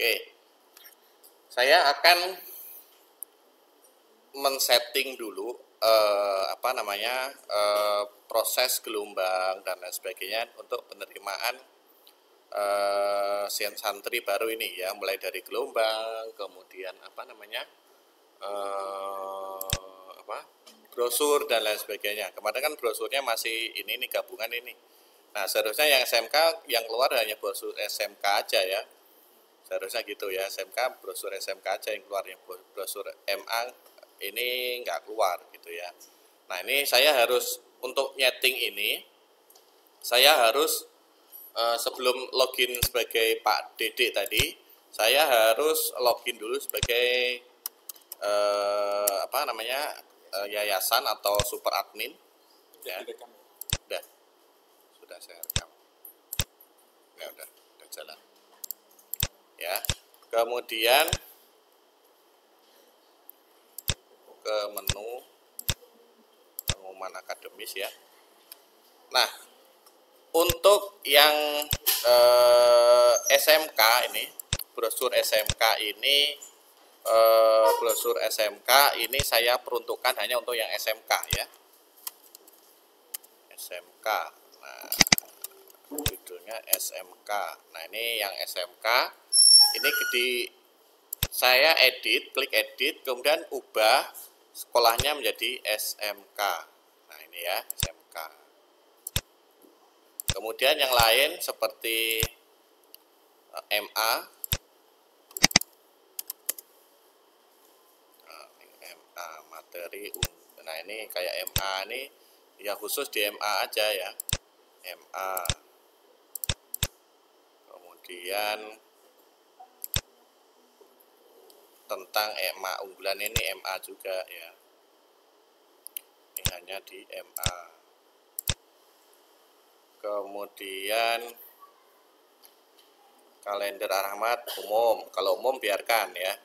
Oke, saya akan men-setting dulu proses gelombang dan lain sebagainya untuk penerimaan santri baru ini ya, mulai dari gelombang, kemudian brosur dan lain sebagainya. Kemarin kan brosurnya masih ini gabungan ini. Nah, seharusnya yang SMK yang keluar hanya brosur SMK aja ya. Seharusnya gitu ya, SMK brosur SMK aja yang keluar, yang brosur MA ini nggak keluar gitu ya. Nah, ini saya harus untuk nyeting ini, saya harus sebelum login sebagai Pak Dede tadi, saya harus login dulu sebagai yayasan atau super admin. Ya. Sudah saya rekam. Ya udah jalan. Ya. Kemudian ke menu pengumuman akademis ya. Nah, untuk yang SMK ini, brosur SMK ini, saya peruntukkan hanya untuk yang SMK ya. SMK. Nah, judulnya SMK. Nah, ini yang SMK. Ini saya edit, klik edit, kemudian ubah sekolahnya menjadi SMK. Nah, ini ya, SMK. Kemudian yang lain seperti MA. Nah, MA materi. Nah, ini kayak MA ini ya khusus di MA aja ya. MA. Kemudian tentang MA unggulan ini MA juga ya. Ini hanya di MA. Kemudian kalender Ahmad umum. Kalau umum biarkan ya.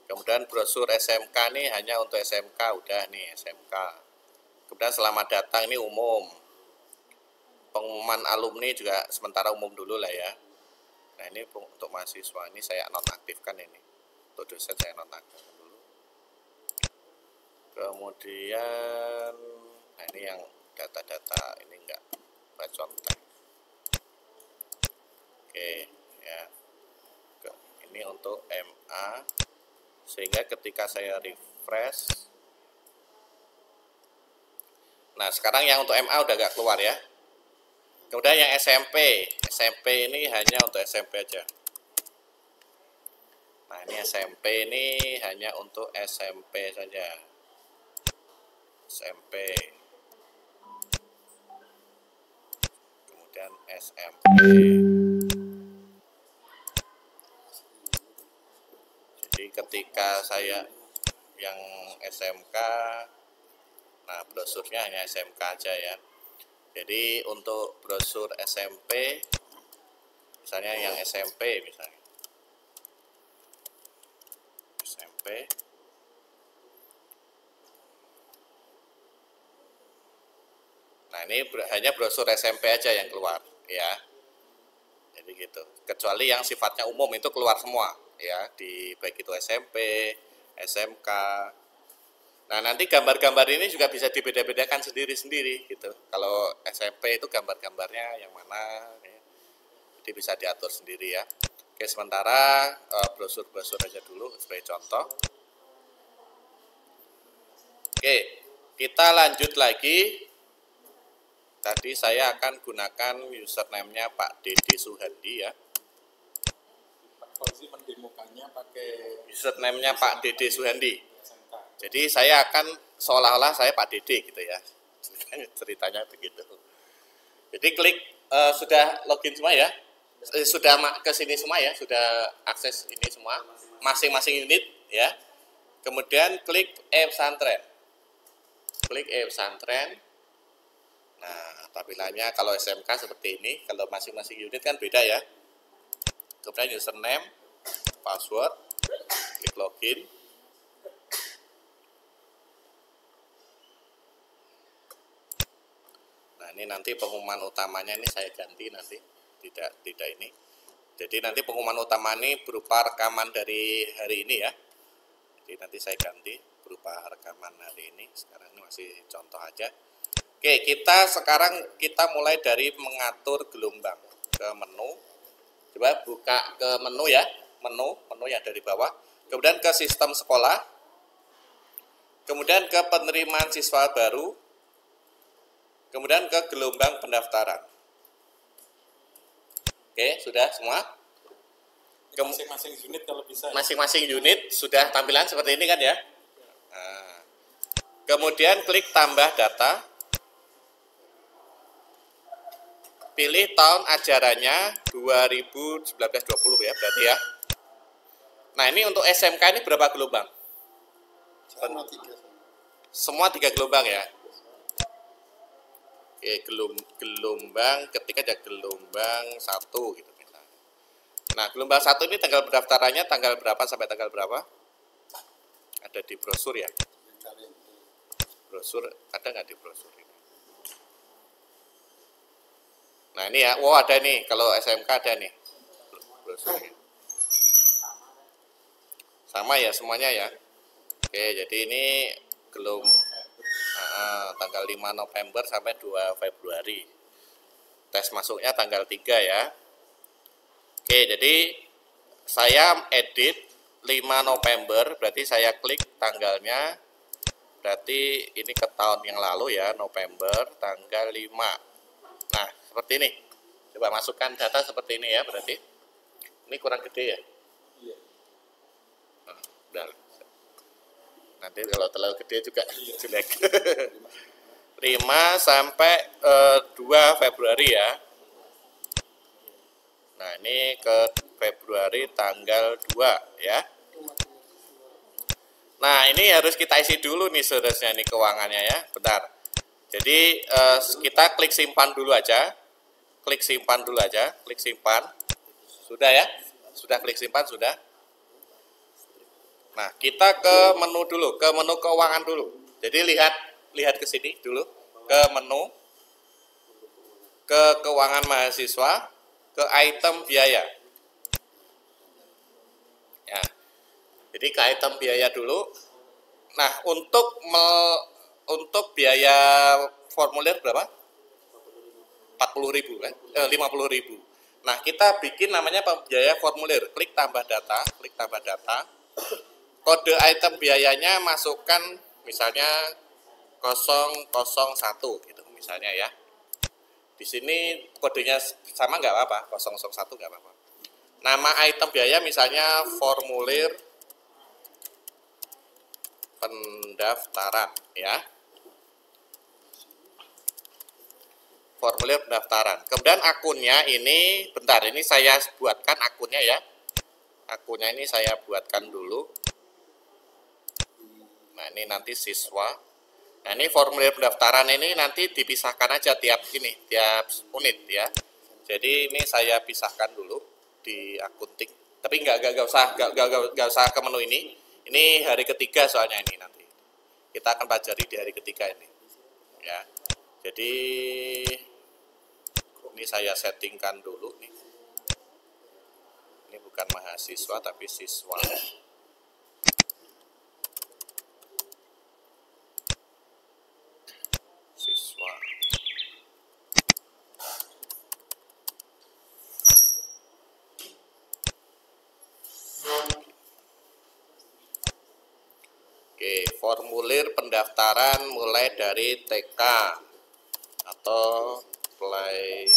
Kemudian brosur SMK ini hanya untuk SMK, udah nih SMK. Kemudian selamat datang ini umum. Pengumuman alumni juga sementara umum dulu lah ya. Nah, ini untuk mahasiswa ini saya nonaktifkan ini. Untuk dosen saya nonaktifkan dulu. Kemudian nah ini yang data-data ini enggak contek. Oke ya. Ini untuk MA, sehingga ketika saya refresh, nah sekarang yang untuk MA udah gak keluar ya. Kemudian yang SMP ini hanya untuk SMP aja. Nah, ini SMP ini hanya untuk SMP saja. SMP. Kemudian SMP. Jadi ketika saya yang SMK, nah brosurnya hanya SMK aja ya. Jadi untuk brosur SMP, misalnya yang SMP misalnya. SMP. Nah, ini hanya brosur SMP aja yang keluar ya. Jadi gitu. Kecuali yang sifatnya umum itu keluar semua ya, di baik itu SMP, SMK. Nah, nanti gambar-gambar ini juga bisa dibeda-bedakan sendiri-sendiri gitu. Kalau SMP itu gambar-gambarnya yang mana ya. Jadi bisa diatur sendiri ya. Oke, sementara brosur-brosur aja dulu sebagai contoh. Oke, kita lanjut lagi. Tadi saya akan gunakan username-nya Pak Dede Suhandi ya. Pak Fauzi mendemokannya pakai Username-nya Pak Dede Suhandi. Jadi saya akan seolah-olah saya Pak Dede gitu ya. Ceritanya begitu. Jadi klik sudah login semua ya. Sudah ke sini semua ya, sudah akses ini semua masing-masing unit ya. Kemudian klik e-pesantren. Klik e-pesantren. Nah, tampilannya kalau SMK seperti ini, kalau masing-masing unit kan beda ya. Kemudian username, password, klik login. Nah, ini nanti pengumuman utamanya ini saya ganti nanti, tidak ini. Jadi nanti pengumuman utama ini berupa rekaman dari hari ini ya. Jadi nanti saya ganti berupa rekaman hari ini. Sekarang ini masih contoh aja. Oke, kita mulai dari mengatur gelombang ke menu. Coba buka ke menu ya, menu yang dari bawah. Kemudian ke sistem sekolah. Kemudian ke penerimaan siswa baru. Kemudian ke gelombang pendaftaran. Oke, sudah semua? Masing-masing unit kalau bisa. Masing-masing unit sudah tampilan seperti ini kan ya? Nah, kemudian klik tambah data. Pilih tahun ajarannya 2019-20 ya berarti ya. Nah ini untuk SMK ini berapa gelombang? Semua 3 gelombang ya. Oke, gelombang ketika ada gelombang 1 gitu misalnya. Nah, gelombang 1 ini tanggal pendaftarannya tanggal berapa sampai tanggal berapa? Ada di brosur ya? Brosur ada nggak di brosur ini? Nah, ini ya. Wow, ada nih. Kalau SMK ada nih. Brosurnya. Sama ya semuanya ya. Oke, jadi ini tanggal 5 November sampai 2 Februari. Tes masuknya tanggal 3 ya. Oke, jadi saya edit 5 November, berarti saya klik tanggalnya. Berarti ini ke tahun yang lalu ya, November tanggal 5. Nah, seperti ini. Coba masukkan data seperti ini ya, berarti. Ini kurang gede ya? Iya. Nah, udah. Nanti kalau terlalu gede juga jelek. 5 sampai 2 Februari ya. Nah, ini ke Februari tanggal 2 ya. Nah, ini harus kita isi dulu nih seharusnya nih keuangannya ya. Bentar. Jadi kita klik simpan dulu aja. Klik simpan dulu aja. Klik simpan. Sudah ya? Sudah klik simpan sudah. Nah, kita ke menu dulu, ke menu keuangan dulu. Jadi lihat ke sini dulu, ke menu, ke keuangan mahasiswa, ke item biaya. Ya. Jadi ke item biaya dulu. Nah, untuk biaya formulir berapa? 40.000 kan? 50.000. Nah, kita bikin namanya biaya formulir. Klik tambah data, klik tambah data. Kode item biayanya masukkan misalnya 001 gitu misalnya ya. Di sini kodenya sama nggak apa-apa, 001 nggak apa-apa. Nama item biaya misalnya formulir pendaftaran ya. Formulir pendaftaran. Kemudian akunnya ini, bentar ini saya buatkan akunnya ya. Akunnya ini saya buatkan dulu. Nah ini nanti siswa. Nah ini formulir pendaftaran ini nanti dipisahkan aja tiap unit ya. Jadi ini saya pisahkan dulu di akunting. Tapi nggak usah ke menu ini. Ini hari ketiga soalnya ini nanti. Kita akan pelajari di hari ketiga ini. Ya. Jadi ini saya settingkan dulu nih. Ini bukan mahasiswa tapi siswa. Siswa. Oke, formulir pendaftaran mulai dari TK atau play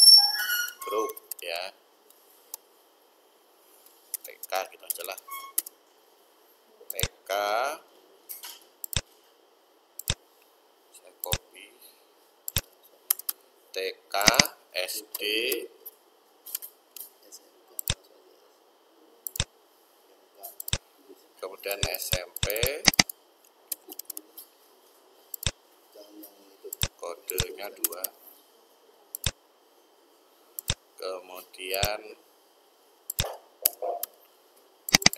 group ya. TK gitu aja lah. TK saya copy. TK, SD, kemudian SMP, kodenya 2, kemudian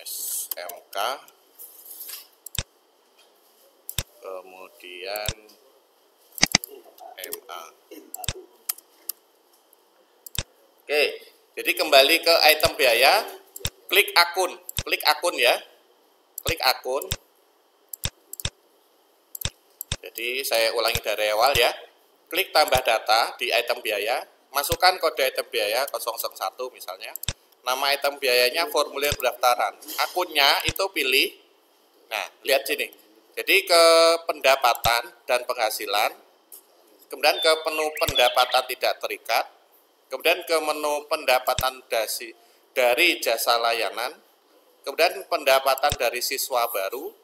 SMK, kemudian MA. Oke, Jadi kembali ke item biaya, klik akun ya, klik akun. Jadi saya ulangi dari awal ya, klik tambah data di item biaya, masukkan kode item biaya 001 misalnya, nama item biayanya formulir pendaftaran, akunnya itu pilih. Nah, lihat sini. Jadi ke pendapatan dan penghasilan, kemudian ke menu pendapatan tidak terikat, kemudian ke menu pendapatan dari jasa layanan, kemudian pendapatan dari siswa baru,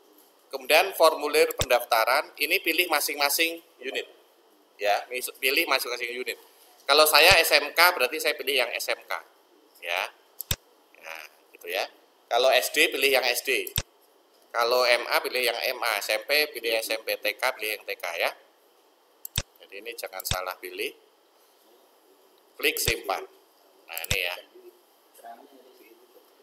kemudian formulir pendaftaran, ini pilih masing-masing unit. Ya, pilih masing-masing unit. Kalau saya SMK berarti saya pilih yang SMK. Ya. Nah, gitu ya. Kalau SD pilih yang SD. Kalau MA pilih yang MA, SMP pilih SMP, TK pilih yang TK ya. Jadi ini jangan salah pilih. Klik simpan. Nah, ini ya.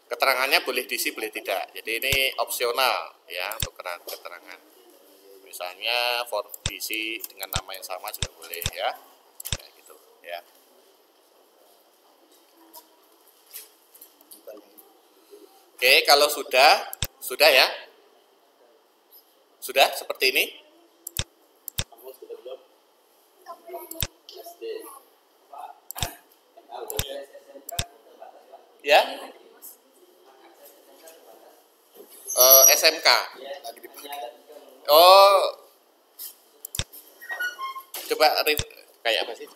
Keterangannya boleh diisi, boleh tidak. Jadi ini opsional ya untuk keterangan. Misalnya diisi dengan nama yang sama juga boleh ya. Kayak gitu ya. Oke, kalau sudah ya. Sudah seperti ini? Ya? SMK. Oh, coba kayak apa sih?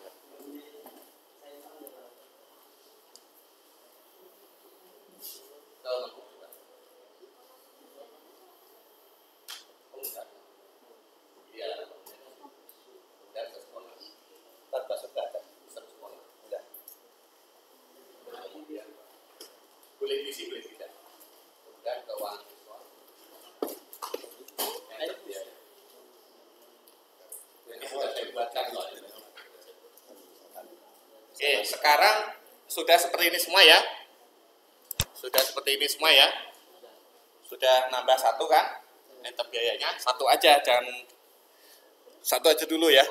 Boleh diisi, boleh tidak. Kemudian keuangan siswa. Ini sudah saya buatkan soalnya. Oke, sekarang sudah seperti ini semua ya. Sudah seperti ini semua ya. Sudah nambah satu kan? Item biayanya satu aja, jangan satu aja dulu ya.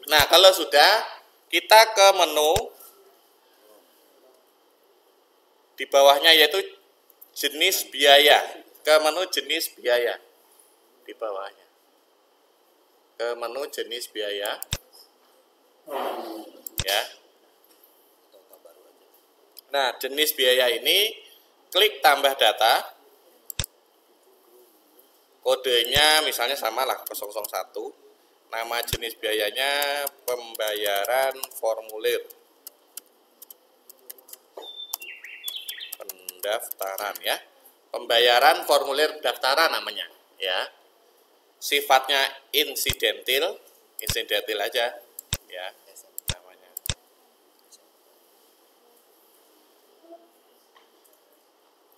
Nah, kalau sudah, kita ke menu di bawahnya yaitu jenis biaya. Ke menu jenis biaya di bawahnya. Ke menu jenis biaya. Ya. Nah, jenis biaya ini klik tambah data. Kodenya misalnya sama lah 001. Nama jenis biayanya pembayaran formulir pendaftaran ya. Pembayaran formulir pendaftaran namanya ya. Sifatnya insidentil aja ya namanya.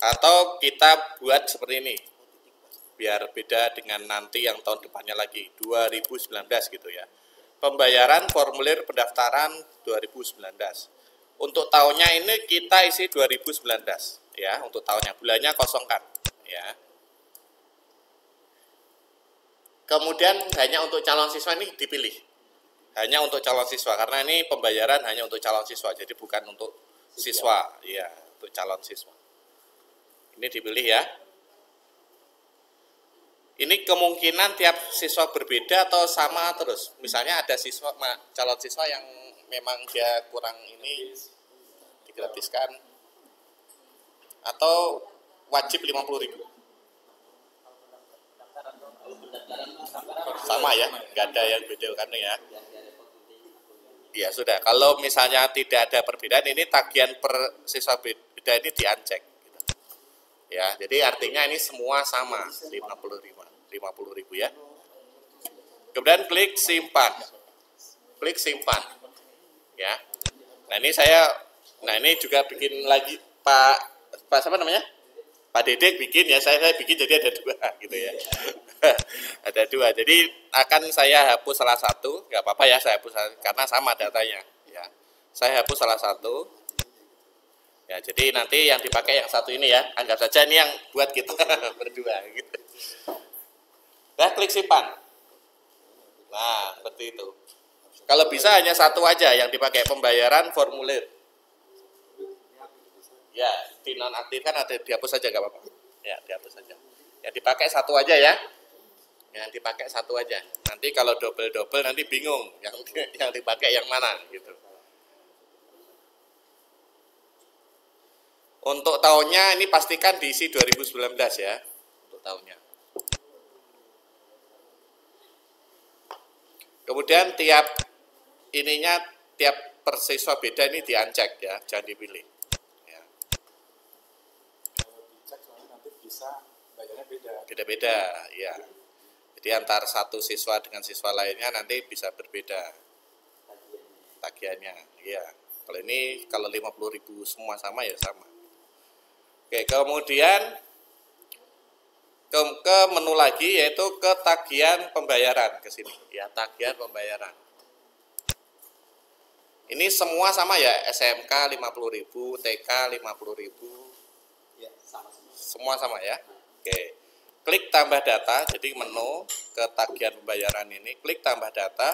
Atau kita buat seperti ini. Biar beda dengan nanti yang tahun depannya lagi 2019 gitu ya. Pembayaran formulir pendaftaran 2019. Untuk tahunnya ini kita isi 2019 ya, untuk tahunnya, bulannya kosongkan ya. Kemudian hanya untuk calon siswa ini dipilih. Hanya untuk calon siswa karena ini pembayaran hanya untuk calon siswa, jadi bukan untuk siswa ya, untuk calon siswa. Ini dipilih ya. Ini kemungkinan tiap siswa berbeda atau sama terus. Misalnya ada calon siswa yang memang dia kurang ini digratiskan atau wajib 50.000. Sama ya, nggak ada yang beda kan ya. Ya sudah, kalau misalnya tidak ada perbedaan, ini tagihan per siswa beda ini diancek. Ya, jadi artinya ini semua sama 50.000 ya. Kemudian klik simpan. Klik simpan. Ya. Nah, ini juga bikin lagi Pak siapa namanya? Pak Dedek bikin ya, saya bikin jadi ada dua gitu ya. Ada dua. Jadi akan saya hapus salah satu, nggak apa-apa ya saya hapus karena sama datanya ya. Saya hapus salah satu. Ya, jadi nanti yang dipakai yang satu ini ya, anggap saja ini yang buat kita berdua gitu. Nah, klik simpan. Nah, seperti itu. Kalau bisa hanya satu aja yang dipakai, pembayaran formulir Ya, dinonaktifkan atau dihapus saja nggak apa-apa. Ya, dihapus saja. Ya, dipakai satu aja ya. Yang dipakai satu aja. Nanti kalau double-double nanti bingung yang dipakai yang mana gitu. Untuk tahunnya ini pastikan diisi 2019 ya. Untuk tahunnya. Kemudian tiap persiswa beda ini di-uncheck ya, jangan dipilih. Ya. Kalau dicek soalnya nanti bisa bayarnya beda. Beda-beda, ya. Jadi antar satu siswa dengan siswa lainnya nanti bisa berbeda tagihannya. Iya. Kalau 50.000 semua sama ya sama. Oke, kemudian ke menu lagi yaitu ke tagihan pembayaran ke sini. Ya, tagihan pembayaran. Ini semua sama ya, SMK 50.000, TK 50.000. Ya, sama. Semua sama ya. Oke. Klik tambah data, jadi menu ke tagihan pembayaran ini, klik tambah data.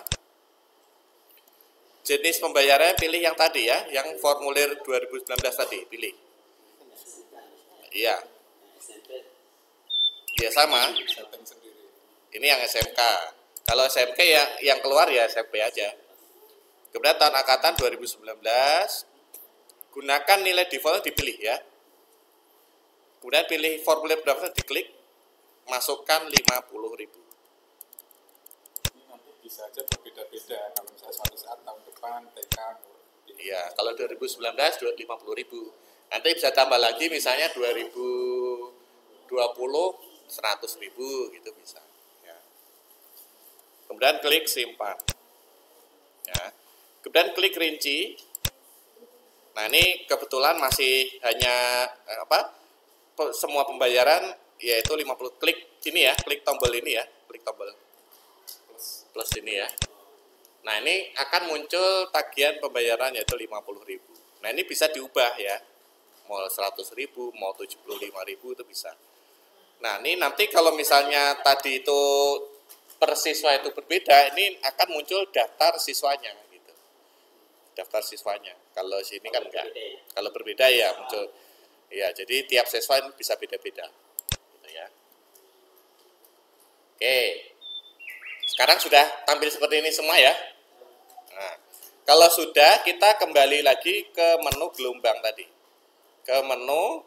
Jenis pembayarannya pilih yang tadi ya, yang formulir 2019 tadi, pilih. Iya. Ya sama. Ini yang SMK. Kalau SMK ya yang keluar ya SMP aja. Kemudian tahun angkatan 2019, gunakan nilai default dipilih ya. Kemudian pilih formulir pendaftaran, diklik, masukkan 50.000. Ini nanti bisa aja berbeda-beda. Kalau misalnya suatu saat tahun depan TK. Iya, kalau 2019 50.000. Nanti bisa tambah lagi misalnya 2020 100.000 gitu bisa. Ya. Kemudian klik simpan. Ya. Kemudian klik rinci. Nah ini kebetulan masih hanya semua pembayaran yaitu 50. Klik ini ya, klik tombol ini ya, klik tombol plus ini ya. Nah ini akan muncul tagihan pembayaran yaitu 50.000. Nah ini bisa diubah ya, mau 100.000, mau 75.000 itu bisa. Nah ini nanti kalau misalnya tadi itu per siswa itu berbeda, ini akan muncul daftar siswanya gitu. Daftar siswanya. Kalau sini kan enggak. Kalau berbeda ya muncul. Ya jadi tiap siswa bisa beda-beda. Gitu ya. Oke. Sekarang sudah tampil seperti ini semua ya. Nah, kalau sudah kita kembali lagi ke menu gelombang tadi. Ke menu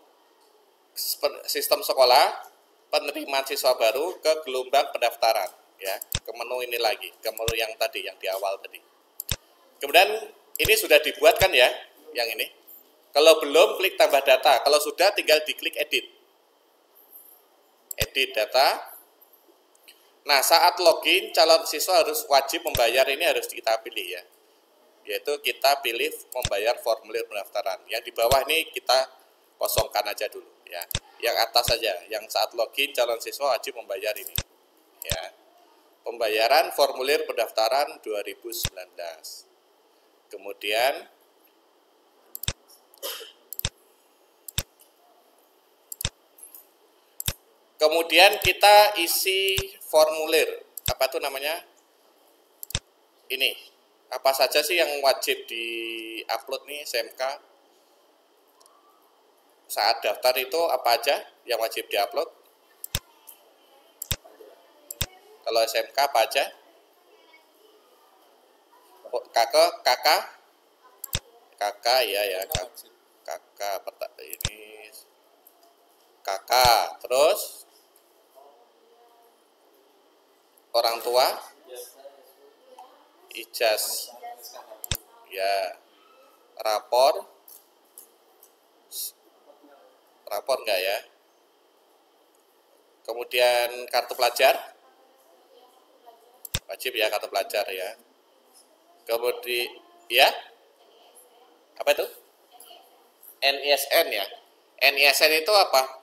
sistem sekolah, penerimaan siswa baru, ke gelombang pendaftaran ya. Ke menu ini lagi, ke menu yang tadi yang di awal tadi. Kemudian ini sudah dibuat kan ya, yang ini. Kalau belum klik tambah data, kalau sudah tinggal diklik edit. Edit data. Nah, saat login, calon siswa harus wajib membayar, ini harus kita pilih ya. Yaitu kita pilih membayar formulir pendaftaran. Yang di bawah ini kita kosongkan aja dulu ya. Yang atas saja, yang saat login calon siswa wajib membayar ini. Ya. Pembayaran formulir pendaftaran 2019. Kemudian kita isi formulir, apa itu namanya? Ini, apa saja sih yang wajib di-upload nih SMK? Saat daftar itu apa aja yang wajib di-upload? Kalau SMK apa aja? Kakak ya, kakak ini kakak, terus orang tua, ya, rapor enggak ya, kemudian kartu pelajar, wajib ya kartu pelajar ya, kemudian ya, apa itu? NISN ya, NISN itu apa?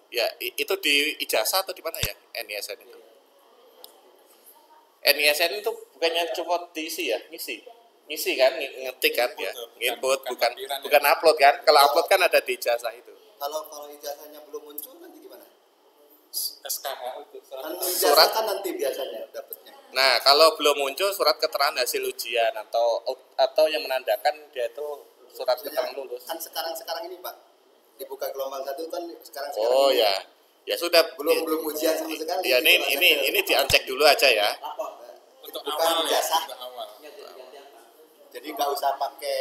Ya, itu di ijazah atau di mana ya NISN itu? NISN itu bukannya cuma diisi ya, ngisi kan, ngetik kan ya, input bukan upload kan? Kalau upload kan ada di ijazah itu. Kalau ijazahnya belum muncul nanti gimana? SKH itu surat kan nanti biasanya dapatnya. Nah, kalau belum muncul surat keterangan hasil ujian atau yang menandakan dia itu surat Maksudnya, keterangan lulus. kan sekarang ini Pak, dibuka gelombang 1 kan sekarang Oh ini. ya, ya sudah. Belum ujian sama sekali. Ya ini diancek dulu aja ya. Untuk Bukan awal ya, ijazah. untuk awal. Jadi nggak usah pakai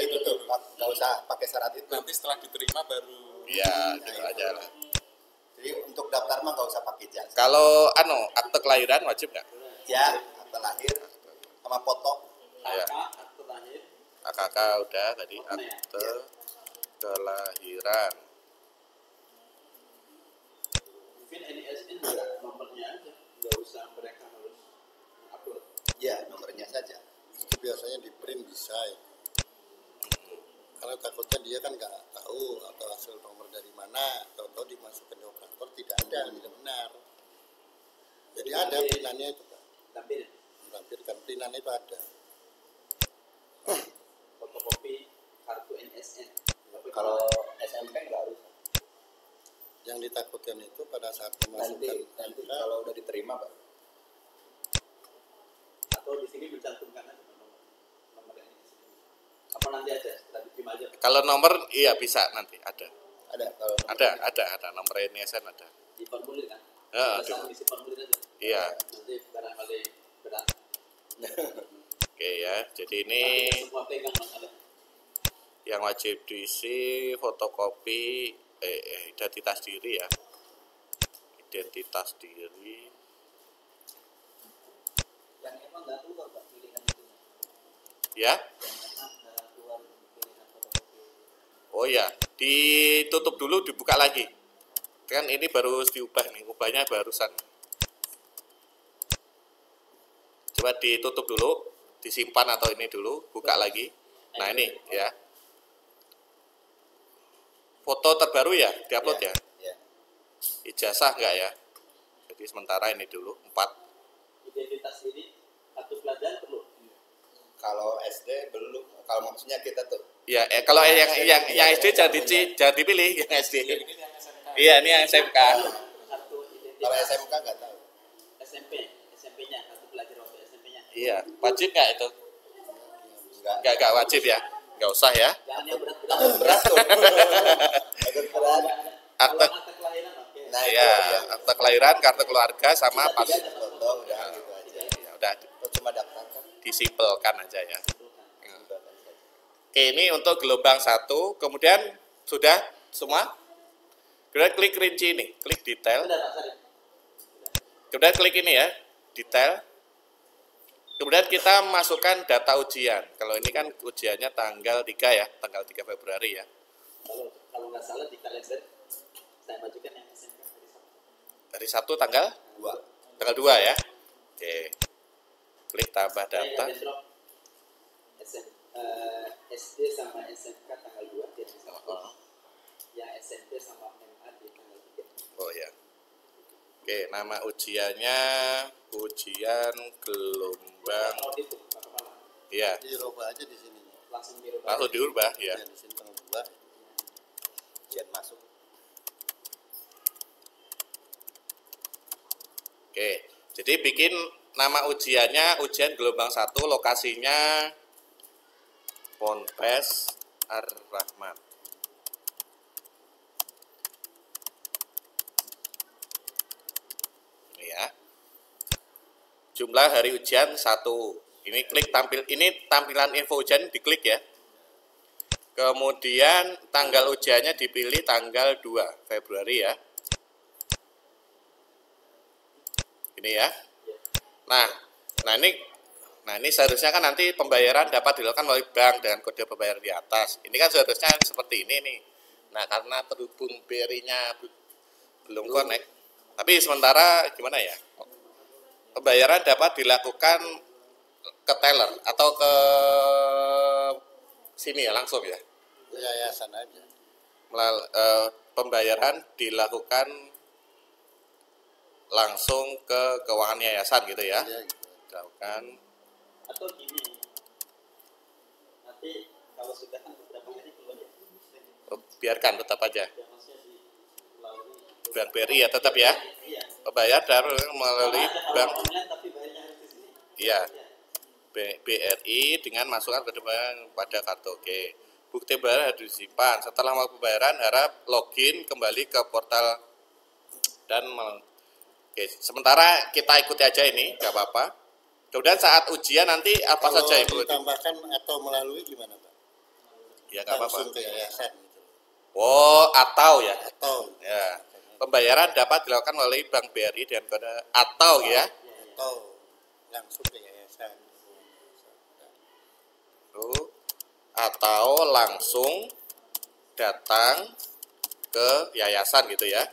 itu dulu. nggak usah pakai syarat itu. Nanti setelah diterima baru. Ya gitu aja lah. Jadi untuk daftar mah nggak usah pakai ijazah. Kalau akte kelahiran wajib nggak? Ya, akte lahir sama foto. Ya. AKK udah tadi, akte kelahiran. Mungkin NISN juga nomornya aja, nggak usah mereka harus upload. Ya, nomornya saja. Itu biasanya di print bisa ya. Karena takutnya dia kan nggak tahu atau hasil nomor dari mana, atau dimasukkan di operator tidak tidak benar. Jadi ada printannya itu Pak. Tampil Melampirkan printannya itu ada. fotokopi kartu NSN. Kalau SMP nggak harus. Yang ditakutkan itu pada saat Nanti memasukkan kalau udah diterima Pak. Atau di sini mencantumkan aja nomor NSN. Apa nanti aja setelah diterima aja. Kalau nomor iya bisa nanti ada. Ada kalau Ada nomor NISN ada. Di formulir kan? Ya, Asal ngisi formulir aja. iya. Nanti barangkali berat. Oke ya. Jadi ini Tapi semua pegang Mas ada. yang wajib diisi fotokopi identitas diri ya. Identitas diri. Yang emang nggak keluar Pak pilihan itu. Ya. Yang emang nggak keluar pilihan fotokopi. Oh ya, ditutup dulu dibuka lagi. Kan ini baru diubah nih, ubahnya barusan. Coba ditutup dulu, disimpan atau ini dulu, buka lagi. Nah ini ya. Foto terbaru ya, diupload ya. Ya. Ijazah enggak ya? Jadi sementara ini dulu 4. Identitas diri kartu pelajar perlu. Kalau SD belum. Kalau maksudnya kita tuh. Ya, kalau yang SD jangan dipilih yang SD. Ini yang SMK. Iya, ini yang SMK. Kartu identitas. Kalau SMK nggak tahu. SMP-nya kartu pelajar waktu SMP-nya. Iya, wajib enggak itu? Nggak. Enggak wajib ya. Enggak usah ya. Jangan yang berat-berat. Berat tuh. Agak berat. Akte Kalau akte kelahiran oke. Nah, ya, itu ya. akte kelahiran, kartu keluarga sama Kita pas. tiga aja, Mas. Foto udah gitu aja. Ya udah Atau cuma daftar kan. disimpelkan aja ya. Oke, ini untuk gelombang 1, kemudian sudah semua. Kemudian klik rinci ini, klik detail. Udah Pak Sarif. Kemudian klik ini ya, detail. Kemudian kita masukkan data ujian. Kalau ini kan ujiannya tanggal 3 ya, tanggal 3 Februari ya. Kalau nggak salah di kalender saya majukan yang SMK dari Sabtu. Dari Sabtu tanggal 2. tanggal 2 ya. Oke. Klik tambah Saya data. nggak bentrok SD sama SMK tanggal 2 di hari Sabtu. Oh, Yang SMP sama MA di tanggal 3. oh ya. Oke, nama ujiannya ujian gelombang. Kalau itu Pak Kepala Iya, dirubah aja di sini. langsung dirubah. langsung diubah ya. Di sini tanggal 2. Ujian masuk. Oke, jadi bikin nama ujiannya ujian gelombang 1, lokasinya Ponpes Ar-Rahman. Ini ya. Jumlah hari ujian 1. Ini klik ini tampilan info ujian diklik ya. Kemudian tanggal ujiannya dipilih tanggal 2 Februari ya. Ini ya. Nah ini seharusnya kan nanti pembayaran dapat dilakukan melalui bank dengan kode pembayaran di atas. Ini kan seharusnya seperti ini nih. Nah, karena terhubung BRI-nya belum connect. Tapi sementara gimana ya? Pembayaran dapat dilakukan ke teller atau ke sini ya langsung ya. Yayasan aja. Pembayaran dilakukan langsung ke keuangan yayasan gitu ya. Ya, gitu. Dilakukan. Atau gini, nanti kalau sudah kan beberapa hari keluar ya. Biarkan tetap aja. Ya maksudnya di melalui Bank BRI ya tetap ya. iya. Pembayar melalui Kalau bank online tapi bayarnya harus di sini. iya. Iya. BRI dengan masukan ke depan pada kartu. Oke. bukti pembayaran harus disimpan. Setelah melakukan pembayaran harap login kembali ke portal dan oke, sementara kita ikuti aja ini, nggak apa-apa. Kemudian saat ujian nanti apa Kalau saja yang perlu ditambahkan atau melalui gimana Pak? ya nggak apa-apa. Langsung ke yayasan gitu. Oh, atau ya. Atau Ya. Pembayaran dapat dilakukan melalui Bank BRI dengan kode atau ya. atau langsung ke yayasan. Atau langsung datang ke yayasan gitu ya.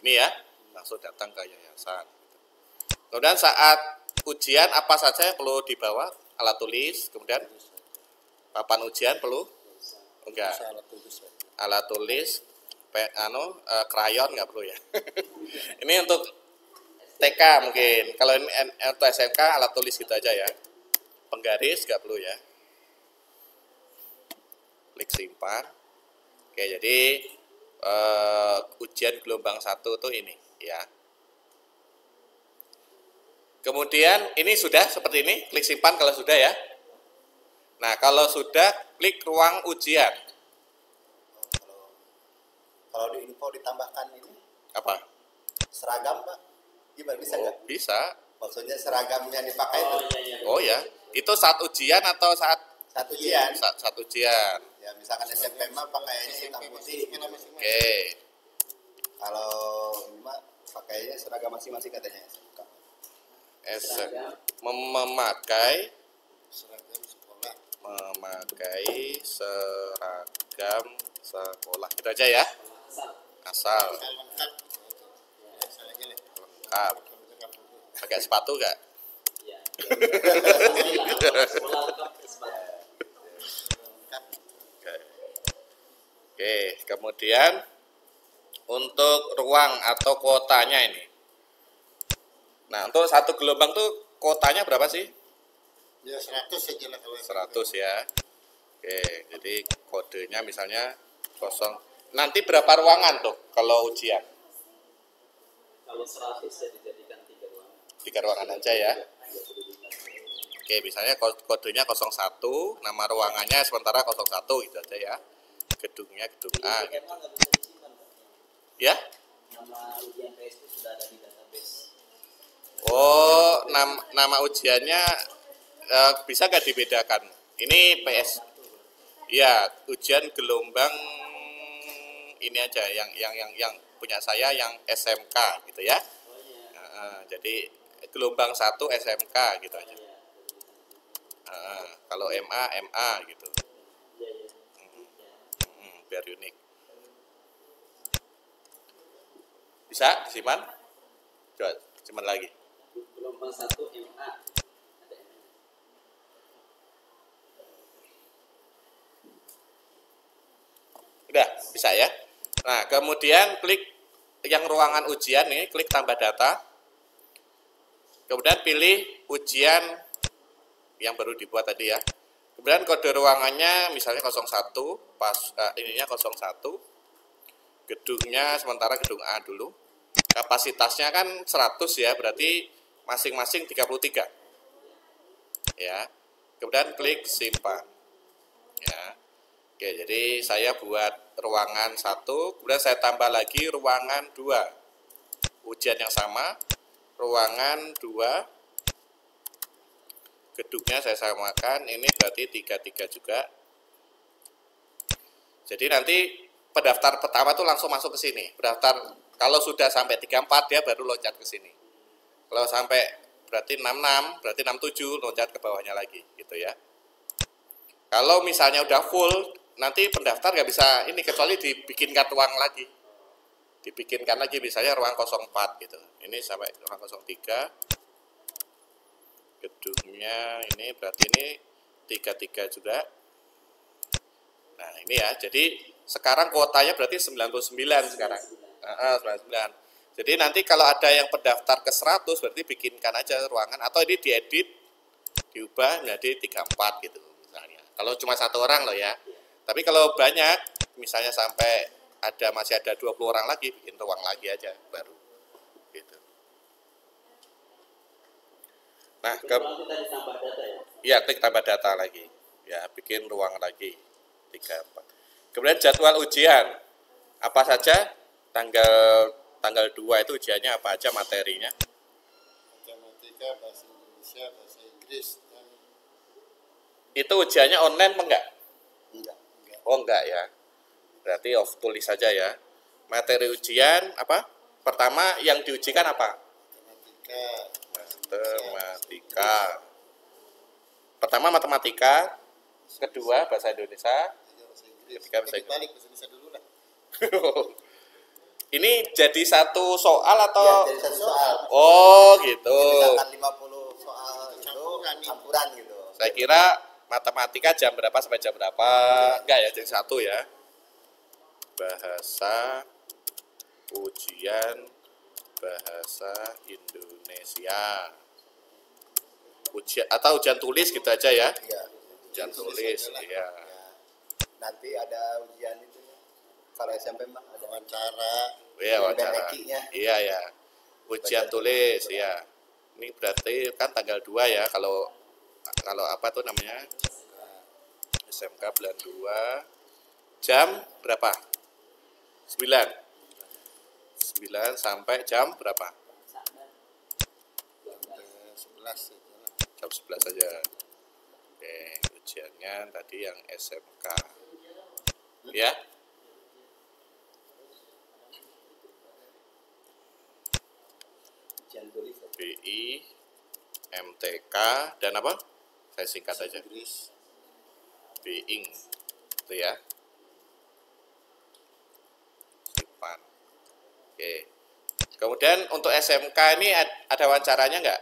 Ini ya, langsung datang ke yayasan. Kemudian saat ujian apa saja yang perlu dibawa? Alat tulis, kemudian papan ujian perlu? Enggak. Bisa alat tulis ya. Alat tulis, krayon nggak perlu ya. Ini untuk TK mungkin. Kalau ini untuk SMK alat tulis gitu aja ya. Penggaris nggak perlu ya. Klik simpan. Oke, jadi ujian gelombang 1 tuh ini ya. Kemudian ini sudah seperti ini, klik simpan kalau sudah ya. Nah, kalau sudah klik ruang ujian. Kalau di info ditambahkan ini Apa? seragam Pak, gimana bisa Oh, nggak? bisa. Maksudnya seragam yang dipakai itu Oh ya, itu saat ujian atau saat satu ujian. saat ujian. Ya misalkan SMP mah pakainya hitam putih gitu. Oke. Kalau ini mah pakainya seragam masing-masing katanya. Memakai Seragam sekolah. seragam sekolah. Itu aja ya. Asal Lengkap. Yayasan aja nih. lengkap. Pakai sepatu enggak? Iya. Sekolah lengkap sepatu. Oke, kemudian untuk ruang atau kuotanya ini. Nah, untuk satu gelombang tuh kuotanya berapa sih? Ya 100 saja lah kalau 100 ya. Oke, jadi kodenya misalnya 0. Nanti berapa ruangan tuh kalau ujian? Kalau 100 ya dijadikan 3 ruangan. 3 ruangan aja ya. Oke, misalnya kodenya 01, nama ruangannya sementara 01 gitu aja ya. Gedungnya gedung A gitu. Memang nggak bisa disimpan, Pak. Ya? Nama ujian PSP sudah ada di database. Oh, nama ujiannya bisa nggak dibedakan? Ini PS. Ya, ujian gelombang ini aja yang punya saya yang SMK gitu ya. Jadi gelombang 1 SMK gitu aja. Kalau MA gitu. Biar unik. Bisa disimpan? Coba simpan lagi. Gelombang 1 MA. Ada MA. Udah, bisa ya. Nah, kemudian klik yang ruangan ujian nih, klik tambah data. Kemudian pilih ujian yang baru dibuat tadi ya. Kemudian kode ruangannya misalnya 01, ininya 01. Gedungnya sementara gedung A dulu. Kapasitasnya kan 100 ya, berarti masing-masing 33. Ya. Kemudian klik simpan. Ya. Oke, jadi saya buat ruangan 1, kemudian saya tambah lagi ruangan 2. Ujian yang sama, ruangan 2. Gedungnya saya samakan, ini berarti 33 juga. Jadi nanti pendaftar pertama tuh langsung masuk ke sini. Pendaftar kalau sudah sampai 34 dia baru loncat ke sini. Kalau sampai berarti 66, berarti 67 loncat ke bawahnya lagi gitu ya. Kalau misalnya udah full, nanti pendaftar nggak bisa ini kecuali dibikinkan ruang lagi. Dibikinkan lagi misalnya ruang 04 gitu. Ini sampai ruang 03. Gedungnya ini berarti ini 33 juga. Nah, ini ya. Jadi sekarang kuotanya berarti 99 sekarang. 99. Jadi nanti kalau ada yang pendaftar ke 100 berarti bikinkan aja ruangan atau ini diedit diubah menjadi 34 gitu misalnya. Kalau cuma 1 orang loh ya. Tapi kalau banyak misalnya sampai masih ada 20 orang lagi bikin ruang lagi aja baru. Gitu. Nah, Ruang kita ditambah data ya. iya, klik tambah data lagi. Ya, bikin ruang lagi. 34. Kemudian jadwal ujian. Apa saja? Tanggal 2 itu ujiannya apa aja materinya? Matematika, bahasa Indonesia, bahasa Inggris, dan Itu ujiannya online apa enggak? Enggak. Oh enggak ya. Berarti off tulis saja ya. Materi ujian apa? Pertama yang diujikan apa? Matematika. Pertama matematika, kedua bahasa Indonesia, bahasa Inggris. Ketika bahasa Inggris. Balik bahasa Indonesia dulu lah. Ini jadi satu soal atau? Ya, jadi satu soal. Oh gitu. Misalkan 50 soal itu campuran gitu. Saya kira matematika jam berapa sampai jam berapa? Enggak ya, jadi satu ya. Bahasa ujian bahasa Indonesia. Ujian atau ujian tulis gitu aja ya. Iya. Ujian tulis, aja lah. iya. Ya. Nanti ada ujian itu ya. Kalau SMP mah ada Wawancara. Iya, wawancara. BNEK-nya. Iya ya. Ujian tulis, ya. Ini berarti kan tanggal 2 ya kalau apa tuh namanya? SMK bulan 2 jam berapa? 9 sampai jam berapa? 11 itu lah. Jam 11 saja. Oke, ujiannya tadi yang SMK. Ya. ujian tulis. Ya. BI, MTK, dan apa? Saya singkat saja. Inggris. BING. Itu ya. Sipan. Oke. Kemudian untuk SMK ini ada wawancaranya enggak?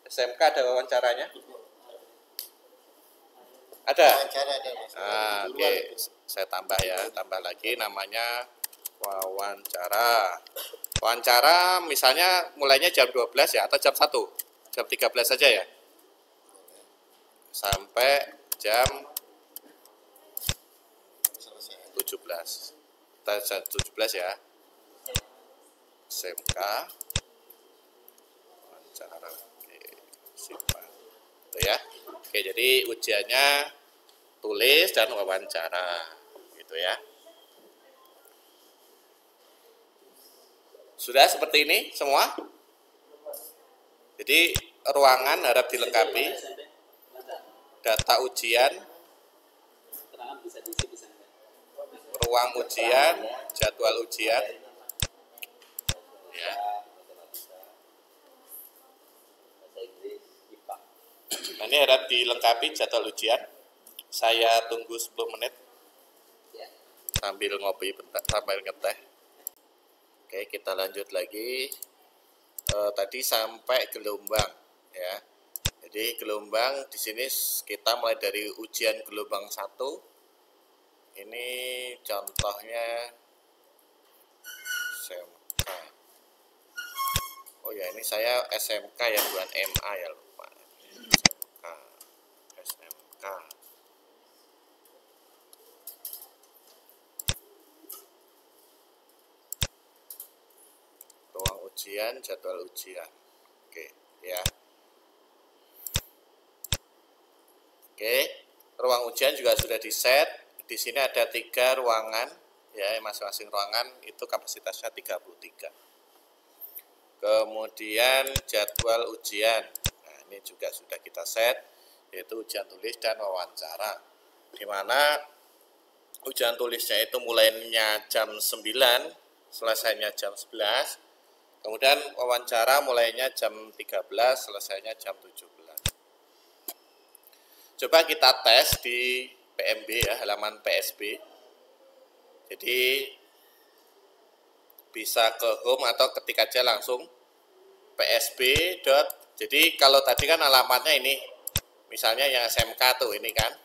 SMK ada wawancaranya? Ada? Wawancara ada. Mas. Oke. Saya tambah ya, tambah lagi namanya wawancara. Wawancara misalnya mulainya jam 12 ya atau jam 1? Jam 13 saja ya? Sampai jam 17. Kita jam 17 ya. SMK wawancara. Oke, simpan. Itu ya. Oke, jadi ujiannya tulis dan wawancara. Gitu ya. Sudah seperti ini semua? Jadi ruangan harap dilengkapi. Data ujian, Keterangan bisa diisi, bisa enggak? ruang ujian, jadwal ujian. Ya. Matematika, bahasa Inggris, IPA. Nah, ini harap dilengkapi jadwal ujian. Saya tunggu 10 menit Ya. sambil ngopi bentar, sambil ngeteh. Oke, kita lanjut lagi. Tadi sampai gelombang, ya. Jadi gelombang di sini kita mulai dari ujian gelombang 1. Ini contohnya SMK. Oh ya, ini saya SMK ya, bukan MA ya, lupa. SMK. Ruang ujian, jadwal ujian. Oke, ya. Oke, ruang ujian juga sudah di-set. Di sini ada 3 ruangan, ya, masing-masing ruangan itu kapasitasnya 33. Kemudian jadwal ujian. Nah, ini juga sudah kita set, yaitu ujian tulis dan wawancara. Di mana ujian tulisnya itu mulainya jam 9, selesainya jam 11. Kemudian wawancara mulainya jam 13, selesainya jam 17. Coba kita tes di PMB ya, halaman PSB. Jadi bisa ke home atau ketik aja langsung PSB. Jadi kalau tadi kan alamatnya ini, misalnya yang SMK tuh ini kan.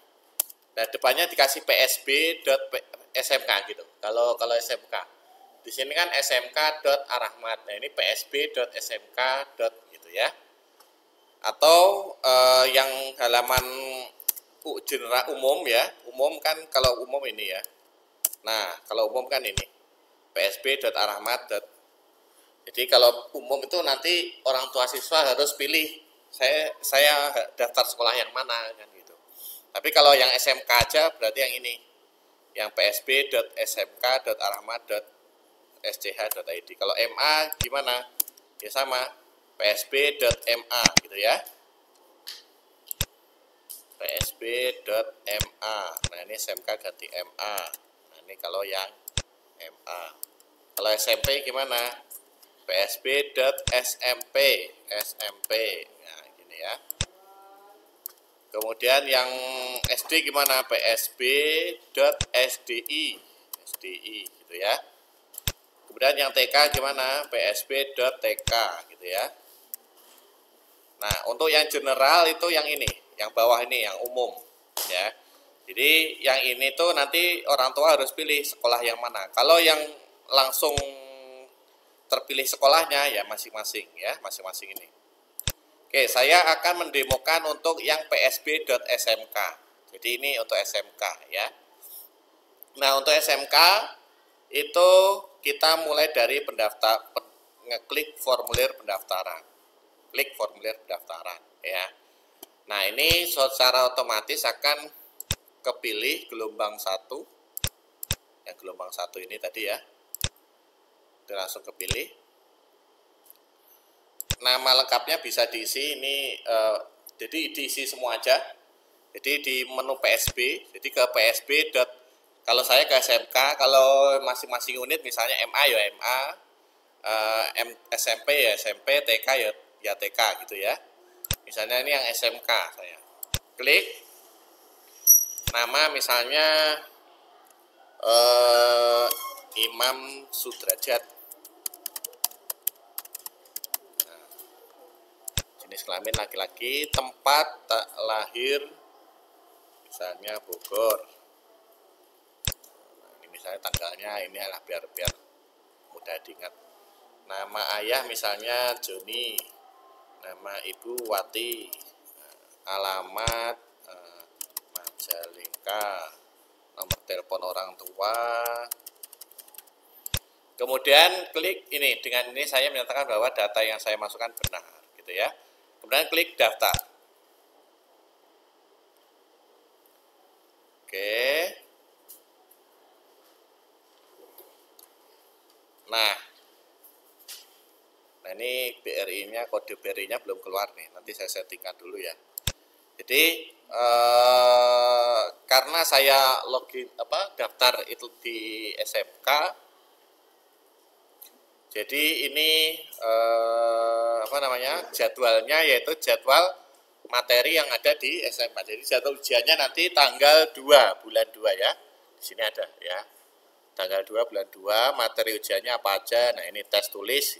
Nah, depannya dikasih psb.smk gitu. Kalau SMK. Di sini kan smk.arahmat. Nah, ini psb.smk. gitu ya. Atau yang halaman general umum ya, umum kan kalau umum ini ya. Nah, kalau umum kan ini psb.arahmat. Jadi kalau umum itu nanti orang tua siswa harus pilih saya daftar sekolah yang mana kan gitu. Tapi kalau yang SMK aja berarti yang ini, yang psb.smk.arahmat.sch.id. Kalau MA gimana? Ya sama, psb.ma gitu ya. psb.ma. Nah, ini SMK ganti MA. Nah, ini kalau yang MA. Kalau SMP gimana? psb.smp, SMP. Nah, gini ya. Kemudian yang SD gimana? psb.sdi, SDI gitu ya. Kemudian yang TK gimana? psb.tk gitu ya. Nah, untuk yang general itu yang ini, yang bawah ini, yang umum ya. Jadi yang ini tuh nanti orang tua harus pilih sekolah yang mana. Kalau yang langsung terpilih sekolahnya ya masing-masing ya, masing-masing ini. Oke, saya akan mendemokan untuk yang psb.smk. Jadi ini untuk SMK ya. Nah, untuk SMK itu kita mulai dari ngeklik formulir pendaftaran. Klik formulir pendaftaran ya. Nah, ini secara otomatis akan kepilih gelombang 1. Yang gelombang 1 ini tadi ya. Udah langsung kepilih. Nama lengkapnya bisa diisi ini, jadi diisi semua aja. Jadi di menu PSB, jadi ke PSB. Kalau saya ke SMK, kalau masing-masing unit misalnya MA ya MA, SMP ya SMP, TK ya TK gitu ya. Misalnya ini yang SMK saya klik nama misalnya Imam Sudrajat. Jenis kelamin laki-laki, tempat lahir misalnya Bogor. Nah, ini misalnya tanggalnya ini lah biar mudah diingat. Nama ayah misalnya Joni, nama ibu Wati, alamat Majalengka, nomor telepon orang tua. Kemudian klik ini, dengan ini saya menyatakan bahwa data yang saya masukkan benar gitu ya. Kemudian klik daftar. Oke. Nah ini BRI-nya, kode BRI-nya belum keluar nih. Nanti saya settingkan dulu ya. Jadi karena saya login daftar itu di SMK, jadi ini jadwalnya yaitu jadwal materi yang ada di SMK. Jadi jadwal ujiannya nanti tanggal 2 bulan 2 ya. Di sini ada ya. Tanggal 2 bulan 2 materi ujiannya apa aja. Nah, ini tes tulis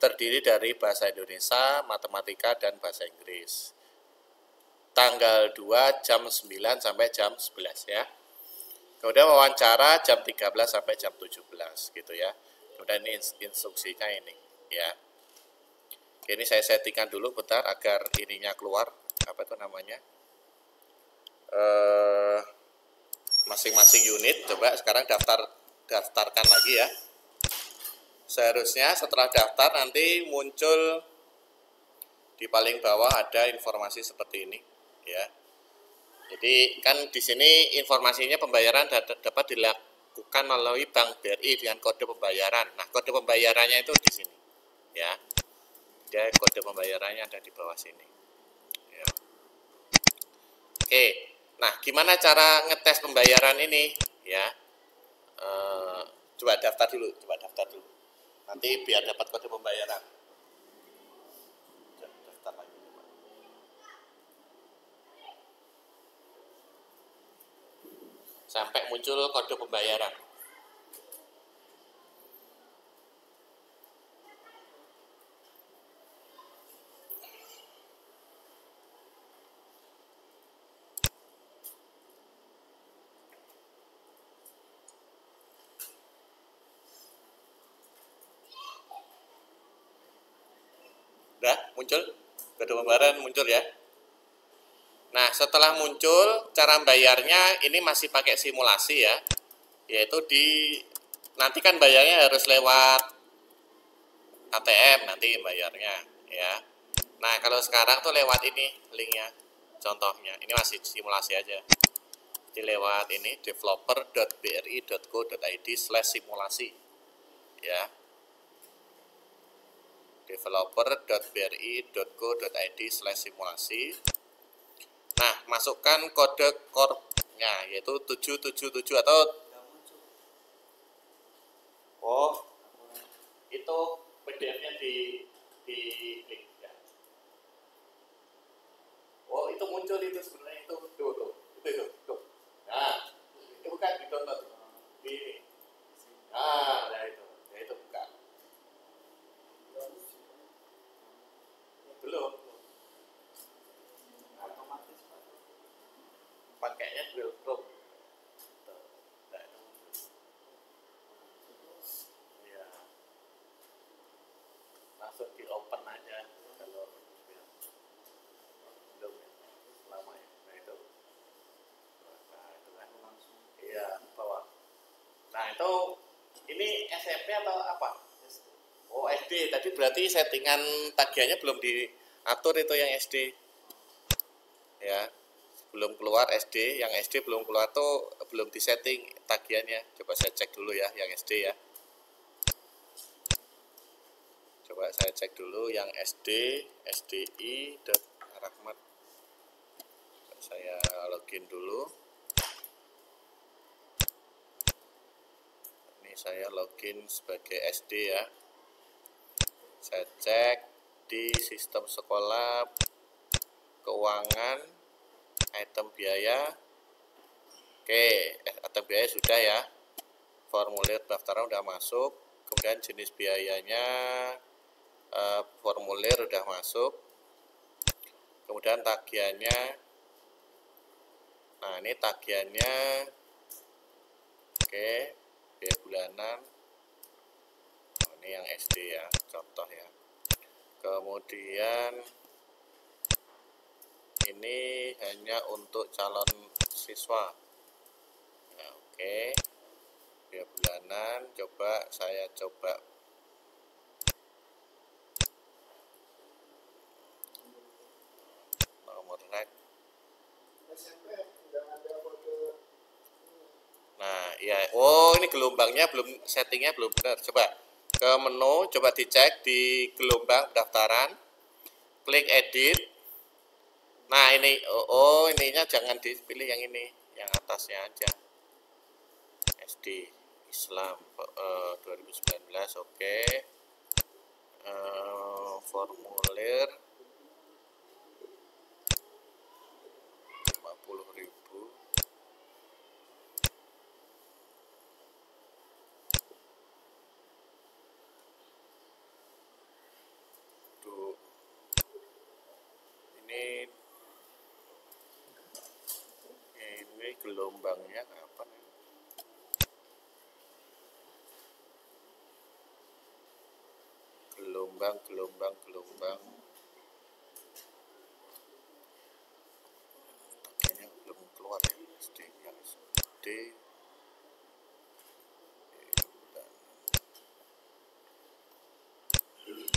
terdiri dari bahasa Indonesia, matematika dan bahasa Inggris. Tanggal 2 jam 9 sampai jam 11 ya. Kemudian wawancara jam 13 sampai jam 17 gitu ya. Kemudian ini instruksinya ini ya. Oke, ini saya settingkan dulu bentar agar ininya keluar, apa itu namanya, masing-masing unit. Coba sekarang daftarkan lagi ya. Seharusnya setelah daftar nanti muncul di paling bawah ada informasi seperti ini ya. Jadi kan di sini informasinya pembayaran dapat dilakukan melalui Bank BRI dengan kode pembayaran. Nah, kode pembayarannya itu di sini ya. Dia kode pembayarannya ada di bawah sini ya. Oke, nah gimana cara ngetes pembayaran ini ya? Coba daftar dulu. Nanti biar dapat kode pembayaran. Daftar lagi. Sampai muncul kode pembayaran. Udah muncul kode pembayaran muncul ya. Nah, setelah muncul cara bayarnya ini masih pakai simulasi ya. Yaitu nanti kan bayarnya harus lewat ATM nanti bayarnya ya. Nah, kalau sekarang tuh lewat ini linknya. contohnya. Ini masih simulasi aja. Jadi lewat ini developer.bri.co.id/simulasi ya. developer.bri.co.id/simulasi. Nah, masukkan kode core-nya yaitu 777 atau itu PDF-nya di klik ya. Itu muncul itu sebenarnya itu tuh. Nah, itu bukan di download di ini. Nah, itu bukan. Belum. Pakainya Google Chrome. Ya. Langsung di open aja kalau belum lama ya. Nah itu kan langsung. Iya, bawah. Nah itu ini SMP atau apa? Oh SD. Tadi berarti settingan tagihannya belum diatur itu yang SD. Ya. Belum keluar SD, yang SD belum keluar tuh belum disetting tagihannya. Coba saya cek dulu ya yang SD ya. Coba saya cek dulu yang SD, SDI.Rahmat. Saya login dulu. Ini saya login sebagai SD ya. Saya cek di sistem sekolah, keuangan, item biaya. Oke, item biaya sudah ya. Formulir pendaftaran udah masuk. Kemudian jenis biayanya formulir udah masuk. Kemudian tagihannya. Nah, ini tagihannya. Oke, biaya bulanan. Ini yang SD ya, contoh ya. Kemudian ini hanya untuk calon siswa. Nah, oke. Biaya bulanan, saya coba nomor rek. Nah, ya. Ini gelombangnya settingnya belum benar. Coba ke menu, coba dicek di gelombang pendaftaran. Klik edit. Nah ini, ininya jangan dipilih yang ini, yang atasnya aja. SD Islam 2019, oke. Formulir 50.000. Tuh. Ini gelombangnya kapan ya? Gelombang. Kayaknya belum keluar ya SD yang SD. Gelombang.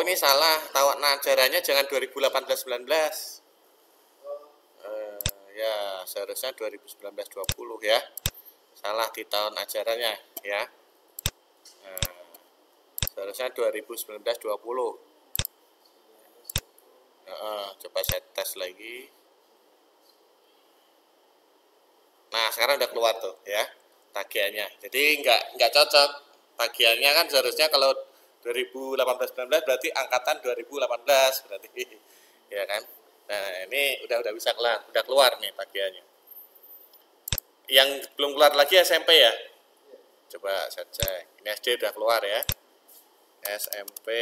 Ini salah. Tahun ajarannya jangan 2018-19. Ya, seharusnya 2019-20 ya. Salah di tahun ajarannya ya. Seharusnya 2019-20. Coba saya tes lagi. Nah, sekarang udah keluar tuh ya tagihannya. Jadi nggak cocok. Tagihannya kan seharusnya kalau 2018-19 berarti angkatan 2018 berarti ya kan. Nah, ini udah bisa keluar nih tagihannya. Yang belum keluar lagi SMP ya. Coba saya cek. Ini SD udah keluar ya. SMP.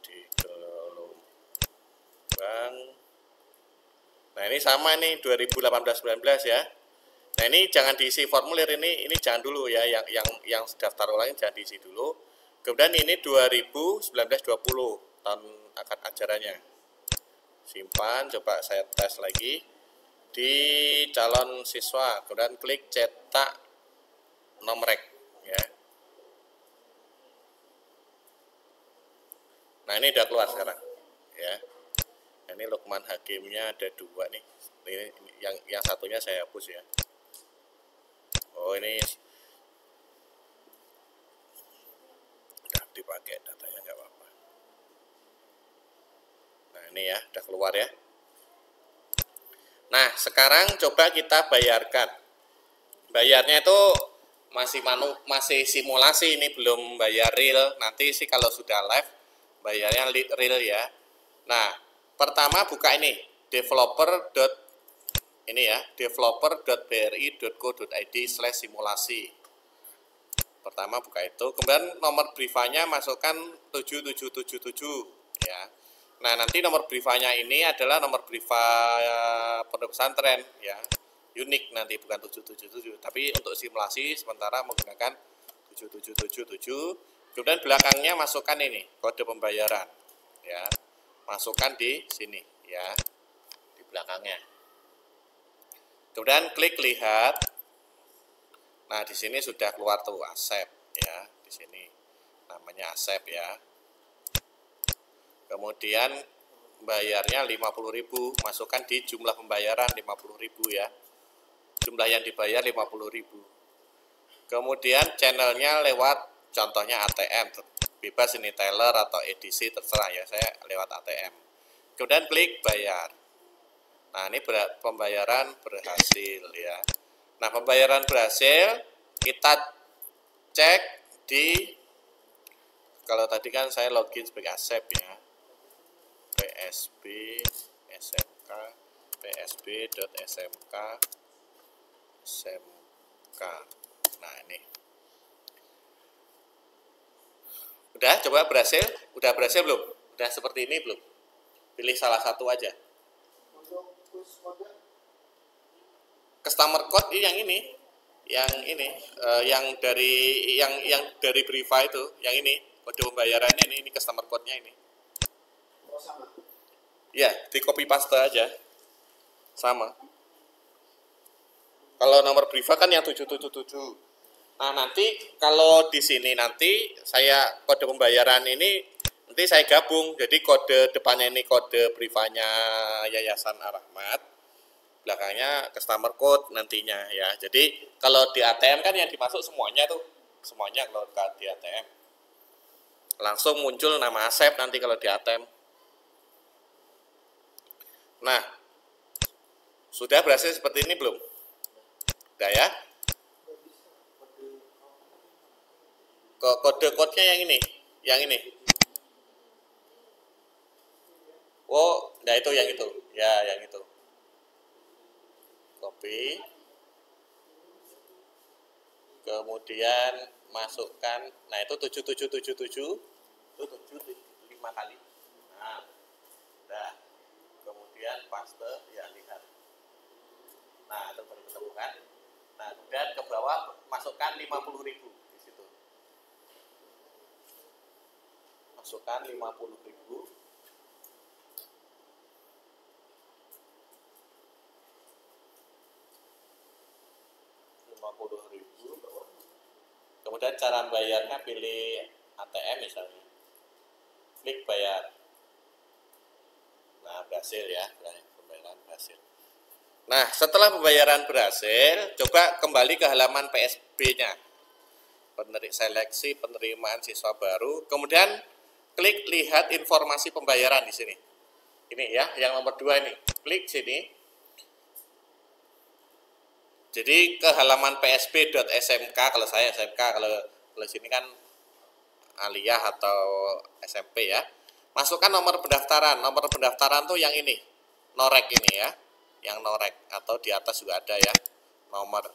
Di gelombang. Nah, ini sama nih 2018-19 ya. Nah, ini jangan diisi formulir ini jangan dulu ya, yang daftar ulang jangan diisi dulu. Kemudian ini 2019-20 tahun ajarannya. Simpan, coba saya tes lagi di calon siswa. Kemudian klik cetak nomrek ya. Nah, ini udah keluar sekarang ya. Ini Lukman Hakimnya ada 2 nih. Ini yang satunya saya hapus ya. Oh, ini udah dipakai datanya, nggak apa-apa. Nah, ini ya udah keluar ya. Nah, sekarang coba kita bayarkan. Bayarnya itu masih simulasi, ini belum bayar real. Nanti sih kalau sudah live bayarnya real ya. Nah, pertama buka ini developer.bri.co.id/simulasi. Pertama buka itu, kemudian nomor brivanya masukkan 7777 ya. Nah, nanti nomor brivanya ini adalah nomor briva pondok pesantren ya. Unik nanti, bukan 777, tapi untuk simulasi sementara menggunakan 7777. Kemudian belakangnya masukkan ini kode pembayaran ya. Masukkan di sini ya, di belakangnya. Kemudian klik lihat. Nah, di sini sudah keluar tuh Asep ya, di sini namanya Asep ya. Kemudian bayarnya 50.000, masukkan di jumlah pembayaran 50.000 ya. Jumlah yang dibayar 50.000. Kemudian channelnya lewat contohnya ATM, bebas ini teller atau edisi terserah ya, saya lewat ATM. Kemudian klik bayar. Nah, ini pembayaran berhasil ya. Nah, pembayaran berhasil, kita cek di, kalau tadi kan saya login sebagai Asep ya, PSB SMK, psb.smk SMK. Nah, ini udah, coba berhasil? Udah berhasil belum? Udah seperti ini belum? Pilih salah satu aja. Customer code ini yang dari Briva itu, yang ini kode pembayarannya ini customer code-nya ini. Ya, di copy paste aja. Sama. Kalau nomor Briva kan yang 777. Nah, nanti kalau di sini nanti saya kode pembayaran ini nanti saya gabung. Jadi kode depannya ini kode Brivanya Yayasan Ar-Rahmat, belakangnya customer code nantinya ya. Jadi kalau di ATM kan yang dimasuk semuanya tuh, semuanya kalau di ATM. Langsung muncul nama Asep nanti kalau di ATM. Nah, sudah berhasil seperti ini belum? Udah ya? Kode-kodenya yang ini. Oh, nah itu yang itu. Ya, yang itu. Copy. Kemudian masukkan, nah itu 7777. Itu 5 kali. Nah, udah. Kemudian paste, ya lihat. Nah, itu baru ketemu kan. Nah, kemudian ke bawah masukkan 50.000 di situ. Masukkan 50.000. Kemudian cara bayarnya pilih ATM misalnya. Klik bayar. Nah, berhasil ya, pembayaran berhasil. Nah, setelah pembayaran berhasil, coba kembali ke halaman PSB-nya. Seleksi penerimaan siswa baru, kemudian klik lihat informasi pembayaran di sini. Ini ya, yang nomor 2 ini. Klik sini. Jadi ke halaman psb.smk, kalau saya SMK, kalau sini kan aliyah atau SMP ya. Masukkan nomor pendaftaran. Nomor pendaftaran tuh yang ini, norek ini ya, yang norek, atau di atas juga ada ya nomor.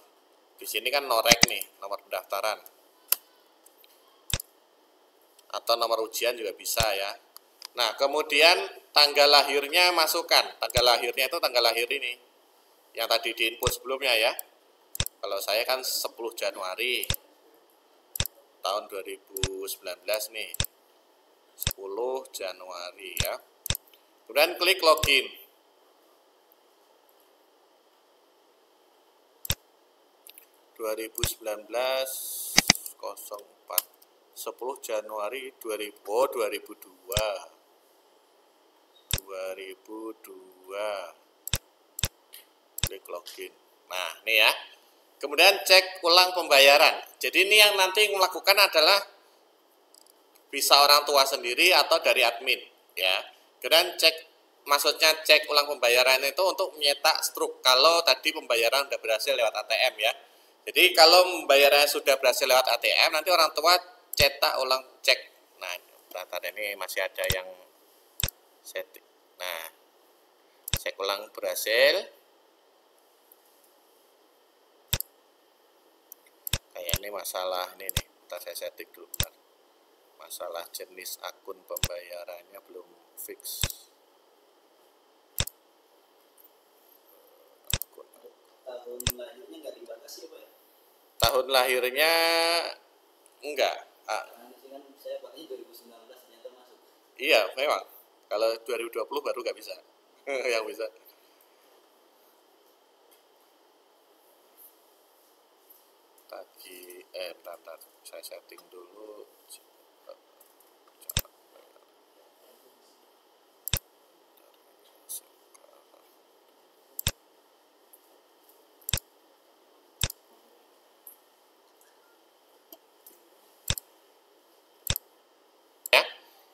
Di sini kan norek nih, nomor pendaftaran. Atau nomor ujian juga bisa ya. Nah, kemudian tanggal lahirnya masukkan. Tanggal lahirnya itu tanggal lahir ini, yang tadi di input sebelumnya ya. Kalau saya kan 10 Januari. tahun 2019 nih. 10 Januari ya. Kemudian klik login. (2019) 04 10 Januari 2002 klik login. Nah ini ya, kemudian cek ulang pembayaran. Jadi ini yang nanti melakukan adalah bisa orang tua sendiri atau dari admin ya. Kemudian maksudnya cek ulang pembayaran itu untuk menyetak struk kalau tadi pembayaran sudah berhasil lewat ATM ya. Jadi kalau pembayarannya sudah berhasil lewat ATM, nanti orang tua cetak ulang cek. Nah, ternyata ini masih ada yang setting. Nah, cek ulang berhasil. Kayak ini masalah ini nih. Ntar saya setting dulu. Masalah jenis akun pembayarannya belum fix. Tahun lahirnya nggak dibatasi apa ya? Tahun lahirnya enggak. Karena di sini kan saya pakainya 2019 ternyata masuk. Iya, memang. Kalau 2020 baru nggak bisa. Yang bisa. Bentar, saya setting dulu.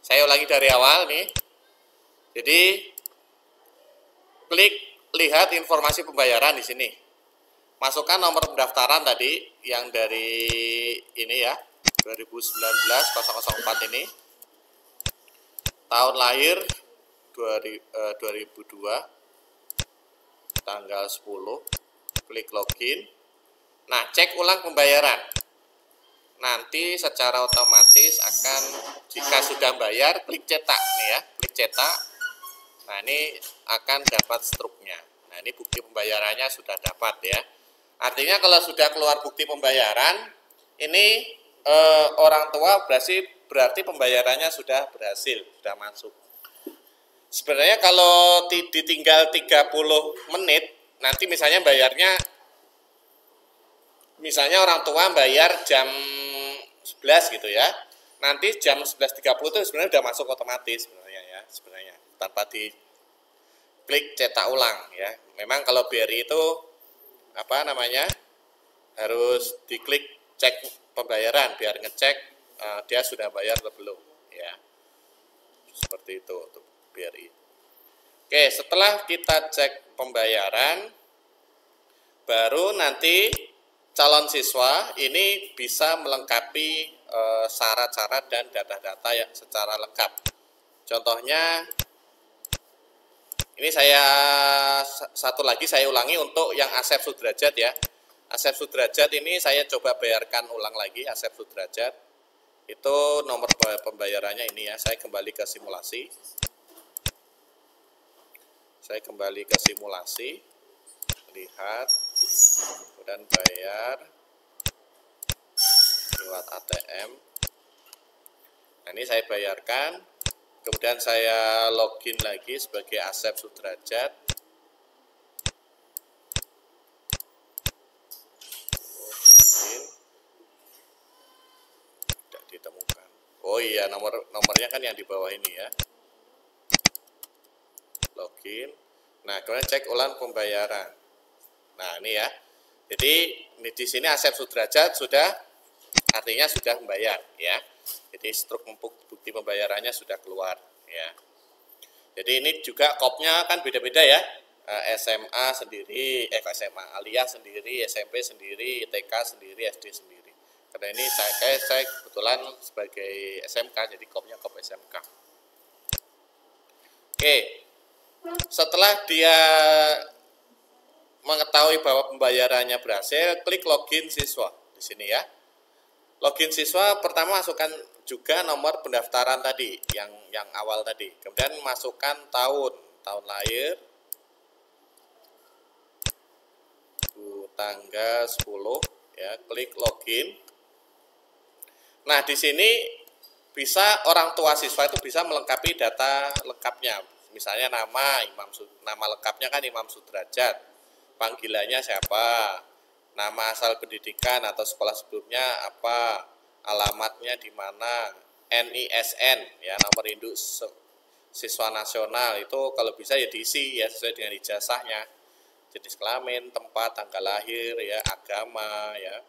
Saya ulangi dari awal nih. Jadi klik lihat informasi pembayaran di sini. Masukkan nomor pendaftaran tadi yang dari ini ya, 2019-004 ini. Tahun lahir 2002. Tanggal 10. Klik login. Nah, cek ulang pembayaran. Nanti secara otomatis akan, jika sudah bayar, klik cetak nih ya, klik cetak. Nah ini akan dapat struknya. Nah ini bukti pembayarannya sudah dapat ya. Artinya kalau sudah keluar bukti pembayaran, ini orang tua berarti pembayarannya sudah berhasil, sudah masuk. Sebenarnya kalau ditinggal 30 menit, nanti misalnya bayarnya, misalnya orang tua bayar jam 11 gitu ya. Nanti jam 11.30 itu sebenarnya sudah masuk otomatis sebenarnya ya, sebenarnya tanpa diklik cetak ulang ya. Memang kalau BRI itu harus diklik cek pembayaran biar ngecek dia sudah bayar atau belum ya. Seperti itu untuk BRI. Oke, setelah kita cek pembayaran, baru nanti calon siswa ini bisa melengkapi syarat-syarat dan data-data yang secara lengkap. Contohnya, ini satu lagi saya ulangi untuk yang Asep Sudrajat ya. Asep Sudrajat ini saya coba bayarkan ulang lagi, Asep Sudrajat. Itu nomor pembayarannya ini ya, saya kembali ke simulasi. Lihat, kemudian bayar lewat ATM. Nah ini saya bayarkan, kemudian saya login lagi sebagai Asep Sudrajat. Login, tidak ditemukan. Oh iya, nomornya kan yang di bawah ini ya. Login. Nah kemudian cek ulang pembayaran. Nah ini ya, jadi di sini Asep Sudrajat artinya sudah membayar ya. Jadi struk bukti pembayarannya sudah keluar ya. Jadi ini juga kopnya kan beda-beda ya. SMA sendiri, SMA aliyah sendiri, SMP sendiri, TK sendiri, SD sendiri. Karena ini saya kebetulan sebagai SMK, jadi kopnya kop SMK. Oke, setelah dia mengetahui bahwa pembayarannya berhasil, klik login siswa di sini ya. Login siswa pertama masukkan juga nomor pendaftaran tadi yang awal tadi. Kemudian masukkan tahun lahir, tanggal 10 ya, klik login. Nah, di sini bisa orang tua siswa itu bisa melengkapi data lengkapnya. Misalnya nama lengkapnya kan Imam Sudrajat. Panggilannya siapa? Nama asal pendidikan atau sekolah sebelumnya apa? Alamatnya di mana? NISN ya, nomor induk siswa nasional itu kalau bisa ya diisi ya sesuai dengan ijazahnya. Jenis kelamin, tempat, tanggal lahir ya, agama ya,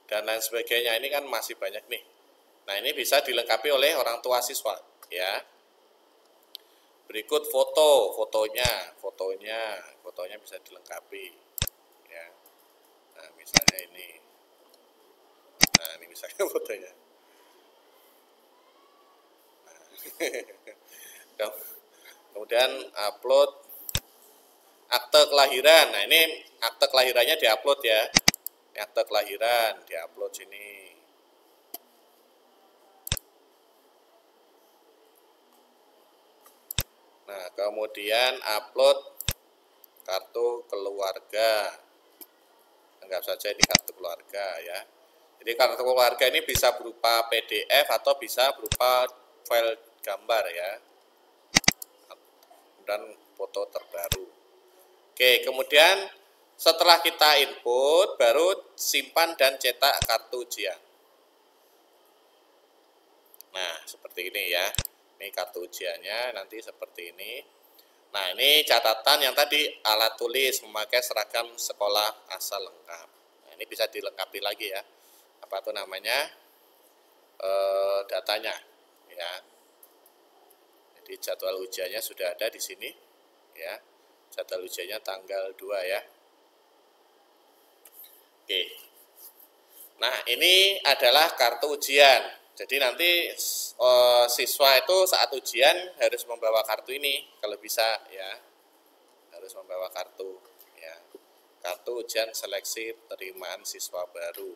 dan lain sebagainya. Ini kan masih banyak nih. Nah, ini bisa dilengkapi oleh orang tua siswa ya. Berikut fotonya bisa dilengkapi ya. Nah, misalnya ini. Nah, ini misalnya fotonya. Nah, kemudian upload akte kelahiran. Nah, ini akte kelahirannya diupload ya. Ini akte kelahiran diupload sini. Nah, kemudian upload kartu keluarga. Anggap saja ini kartu keluarga ya. Jadi kartu keluarga ini bisa berupa PDF atau bisa berupa file gambar ya. Dan foto terbaru. Oke, kemudian setelah kita input, baru simpan dan cetak kartu ujian. Nah, seperti ini ya. Ini kartu ujiannya nanti seperti ini. Nah, ini catatan yang tadi alat tulis memakai seragam sekolah asal lengkap. Nah, ini bisa dilengkapi lagi ya. Apa tuh namanya? Datanya ya. Jadi jadwal ujiannya sudah ada di sini ya. Jadwal ujiannya tanggal 2 ya. Oke. Nah, ini adalah kartu ujian. Jadi nanti siswa itu saat ujian harus membawa kartu ini kalau bisa ya. Harus membawa kartu ya. Kartu ujian seleksi penerimaan siswa baru.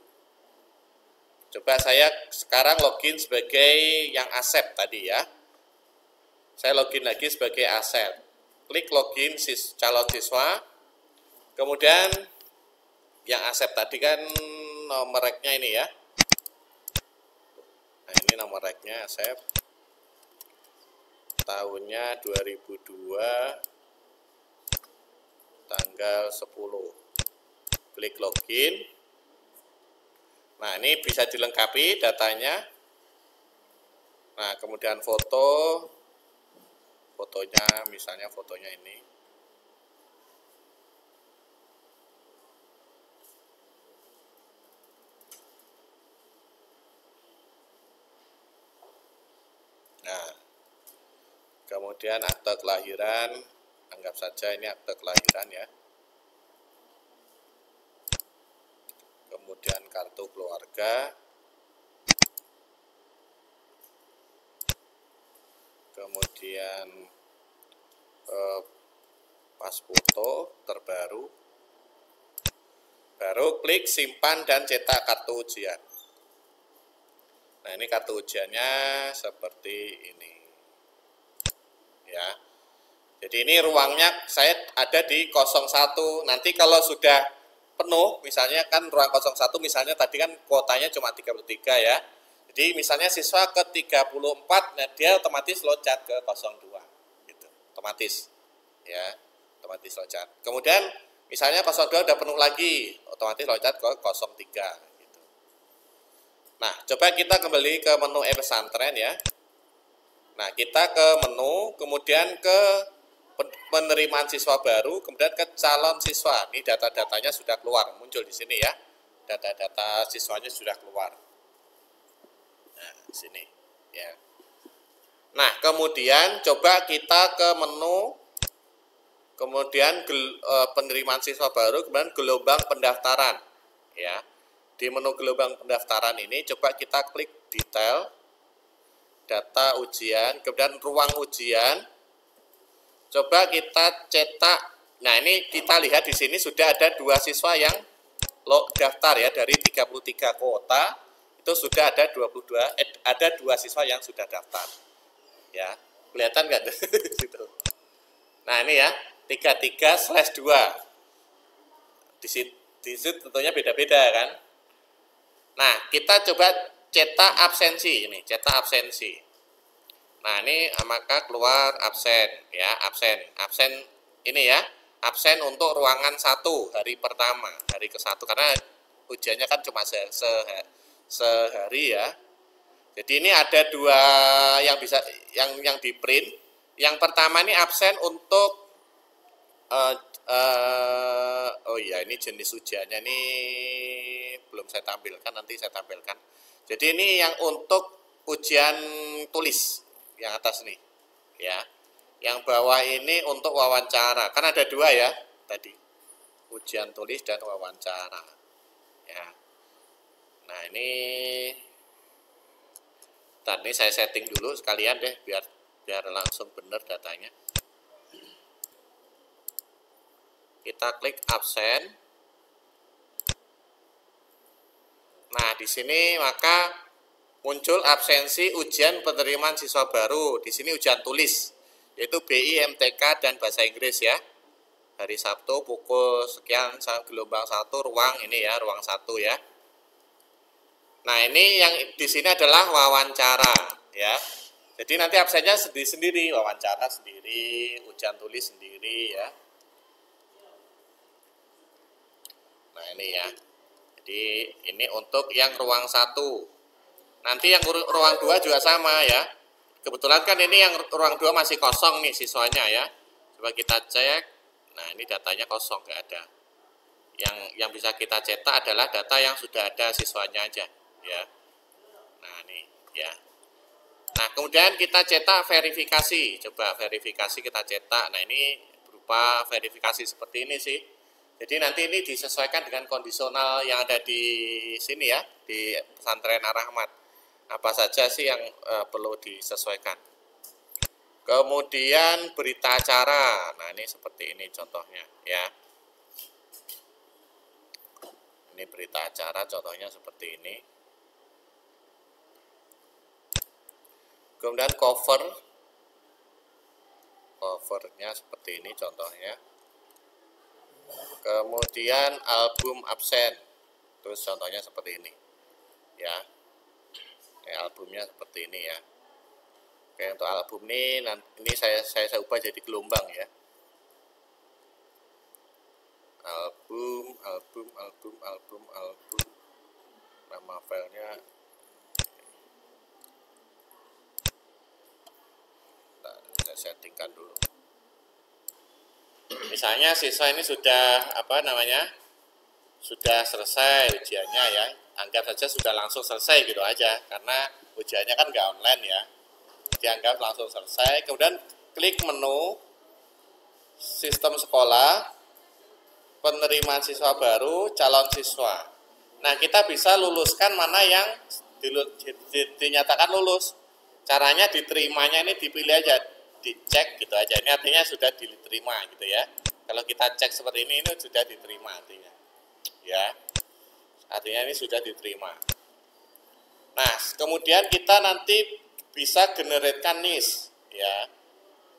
Coba saya sekarang login sebagai yang Asep tadi ya. Saya login lagi sebagai Asep. Klik login calon siswa. Kemudian yang Asep tadi kan nomor reknya ini ya. Nah, ini nomor reknya Asep. Tahunnya 2002. Tanggal 10. Klik login. Nah, ini bisa dilengkapi datanya. Nah, kemudian fotonya misalnya fotonya ini. Nah, kemudian akte kelahiran, anggap saja ini akte kelahiran ya. Kemudian kartu keluarga. Kemudian pas foto terbaru. Baru klik simpan dan cetak kartu ujian. Nah, ini kartu ujiannya seperti ini. Ya. Jadi ini ruangnya saya ada di 01. Nanti kalau sudah penuh, misalnya kan ruang 01 misalnya tadi kan kuotanya cuma 33 ya. Jadi misalnya siswa ke 34, nah dia otomatis loncat ke 02 gitu. Otomatis. Ya, otomatis loncat. Kemudian misalnya 02 udah penuh lagi, otomatis loncat ke 03 gitu. Nah, coba kita kembali ke menu e-pesantren ya. Nah, kita ke menu, kemudian ke penerimaan siswa baru, kemudian ke calon siswa. Ini data-datanya sudah keluar, muncul di sini ya. Data-data siswanya sudah keluar. Nah, di sini ya. Nah, kemudian coba kita ke menu, kemudian penerimaan siswa baru, kemudian gelombang pendaftaran ya. Di menu gelombang pendaftaran ini coba kita klik detail, data ujian, kemudian ruang ujian. Coba kita cetak. Nah, ini kita lihat di sini sudah ada 2 siswa yang daftar ya, dari 33 kuota itu sudah ada 2 siswa yang sudah daftar. Ya, kelihatan nggak? Nah, ini ya, 33/2. Di situ tentunya beda-beda kan. Nah, kita coba cetak absensi ini, cetak absensi. Nah, ini maka keluar absen ya, absen ini ya, absen untuk ruangan 1 hari pertama, hari ke-1 karena ujiannya kan cuma sehari ya. Jadi ini ada 2 yang bisa yang di print. Yang pertama ini absen untuk oh iya, ini jenis ujiannya ini belum saya tampilkan, nanti saya tampilkan. Jadi ini yang untuk ujian tulis yang atas nih ya. Yang bawah ini untuk wawancara. Kan ada 2 ya tadi. Ujian tulis dan wawancara. Ya. Nah, ini tadi saya setting dulu sekalian deh biar langsung benar datanya. Kita klik absen. Nah, di sini maka muncul absensi ujian penerimaan siswa baru. Di sini ujian tulis, yaitu BI, MTK, dan Bahasa Inggris ya. Hari Sabtu pukul sekian, gelombang 1, ruang ini ya, ruang 1 ya. Nah, ini yang di sini adalah wawancara ya. Jadi nanti absennya sendiri-sendiri, wawancara sendiri, ujian tulis sendiri ya. Nah, ini ya. Jadi ini untuk yang ruang 1. Nanti yang ruang 2 juga sama ya. Kebetulan kan ini yang ruang 2 masih kosong nih siswanya ya. Coba kita cek. Nah, ini datanya kosong, nggak ada. Yang bisa kita cetak adalah data yang sudah ada siswanya aja ya. Nah, ini ya. Nah, kemudian kita cetak verifikasi. Coba verifikasi kita cetak. Nah, ini berupa verifikasi seperti ini sih. Jadi nanti ini disesuaikan dengan kondisional yang ada di sini ya, di Pesantren Ar-Rahmat. Apa saja sih yang perlu disesuaikan. Kemudian berita acara. Nah, ini seperti ini contohnya ya. Ini berita acara contohnya seperti ini. Kemudian covernya seperti ini contohnya. Kemudian album absen, terus contohnya seperti ini ya. Albumnya seperti ini ya. Oke, untuk album ini saya ubah jadi gelombang ya. Album. Nama filenya saya settingkan dulu. Misalnya siswa ini sudah sudah selesai ujiannya ya, anggap saja sudah langsung selesai gitu aja, karena ujiannya kan nggak online ya, dianggap langsung selesai. Kemudian klik menu sistem sekolah, penerimaan siswa baru, calon siswa. Nah, kita bisa luluskan mana yang dinyatakan lulus. Caranya diterimanya ini dipilih aja, dicek gitu aja. Ini artinya sudah diterima gitu ya. Kalau kita cek seperti ini sudah diterima artinya. Ya. Artinya ini sudah diterima. Nah, kemudian kita nanti bisa generatekan NIS ya.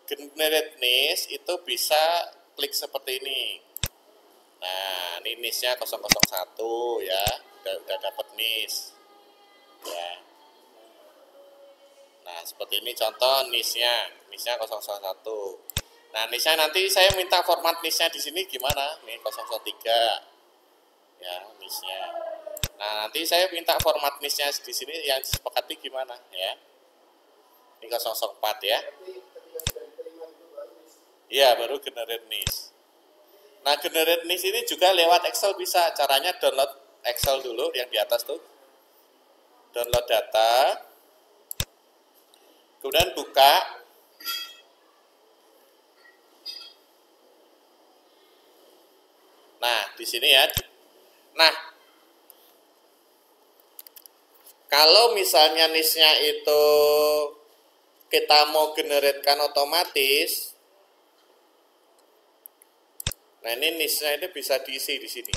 Generate NIS itu bisa klik seperti ini. Nah, ini NIS-nya 001 ya. Udah dapat NIS. Ya. Nah, seperti ini contoh NIS-nya 001. Nah, NIS-nya nanti saya minta format NIS-nya di sini gimana? Nih 003. Ya, NIS-nya. Nah, nanti saya minta format NIS-nya di sini yang disepakati gimana ya? Ini 004 ya. Iya, baru generate NIS. Nah, generate NIS ini juga lewat Excel bisa. Caranya download Excel dulu yang di atas tuh. Download data. Kemudian buka. Nah, di sini ya. Nah, kalau misalnya NIS-nya itu kita mau generatekan otomatis, nah ini NIS-nya ini bisa diisi di sini.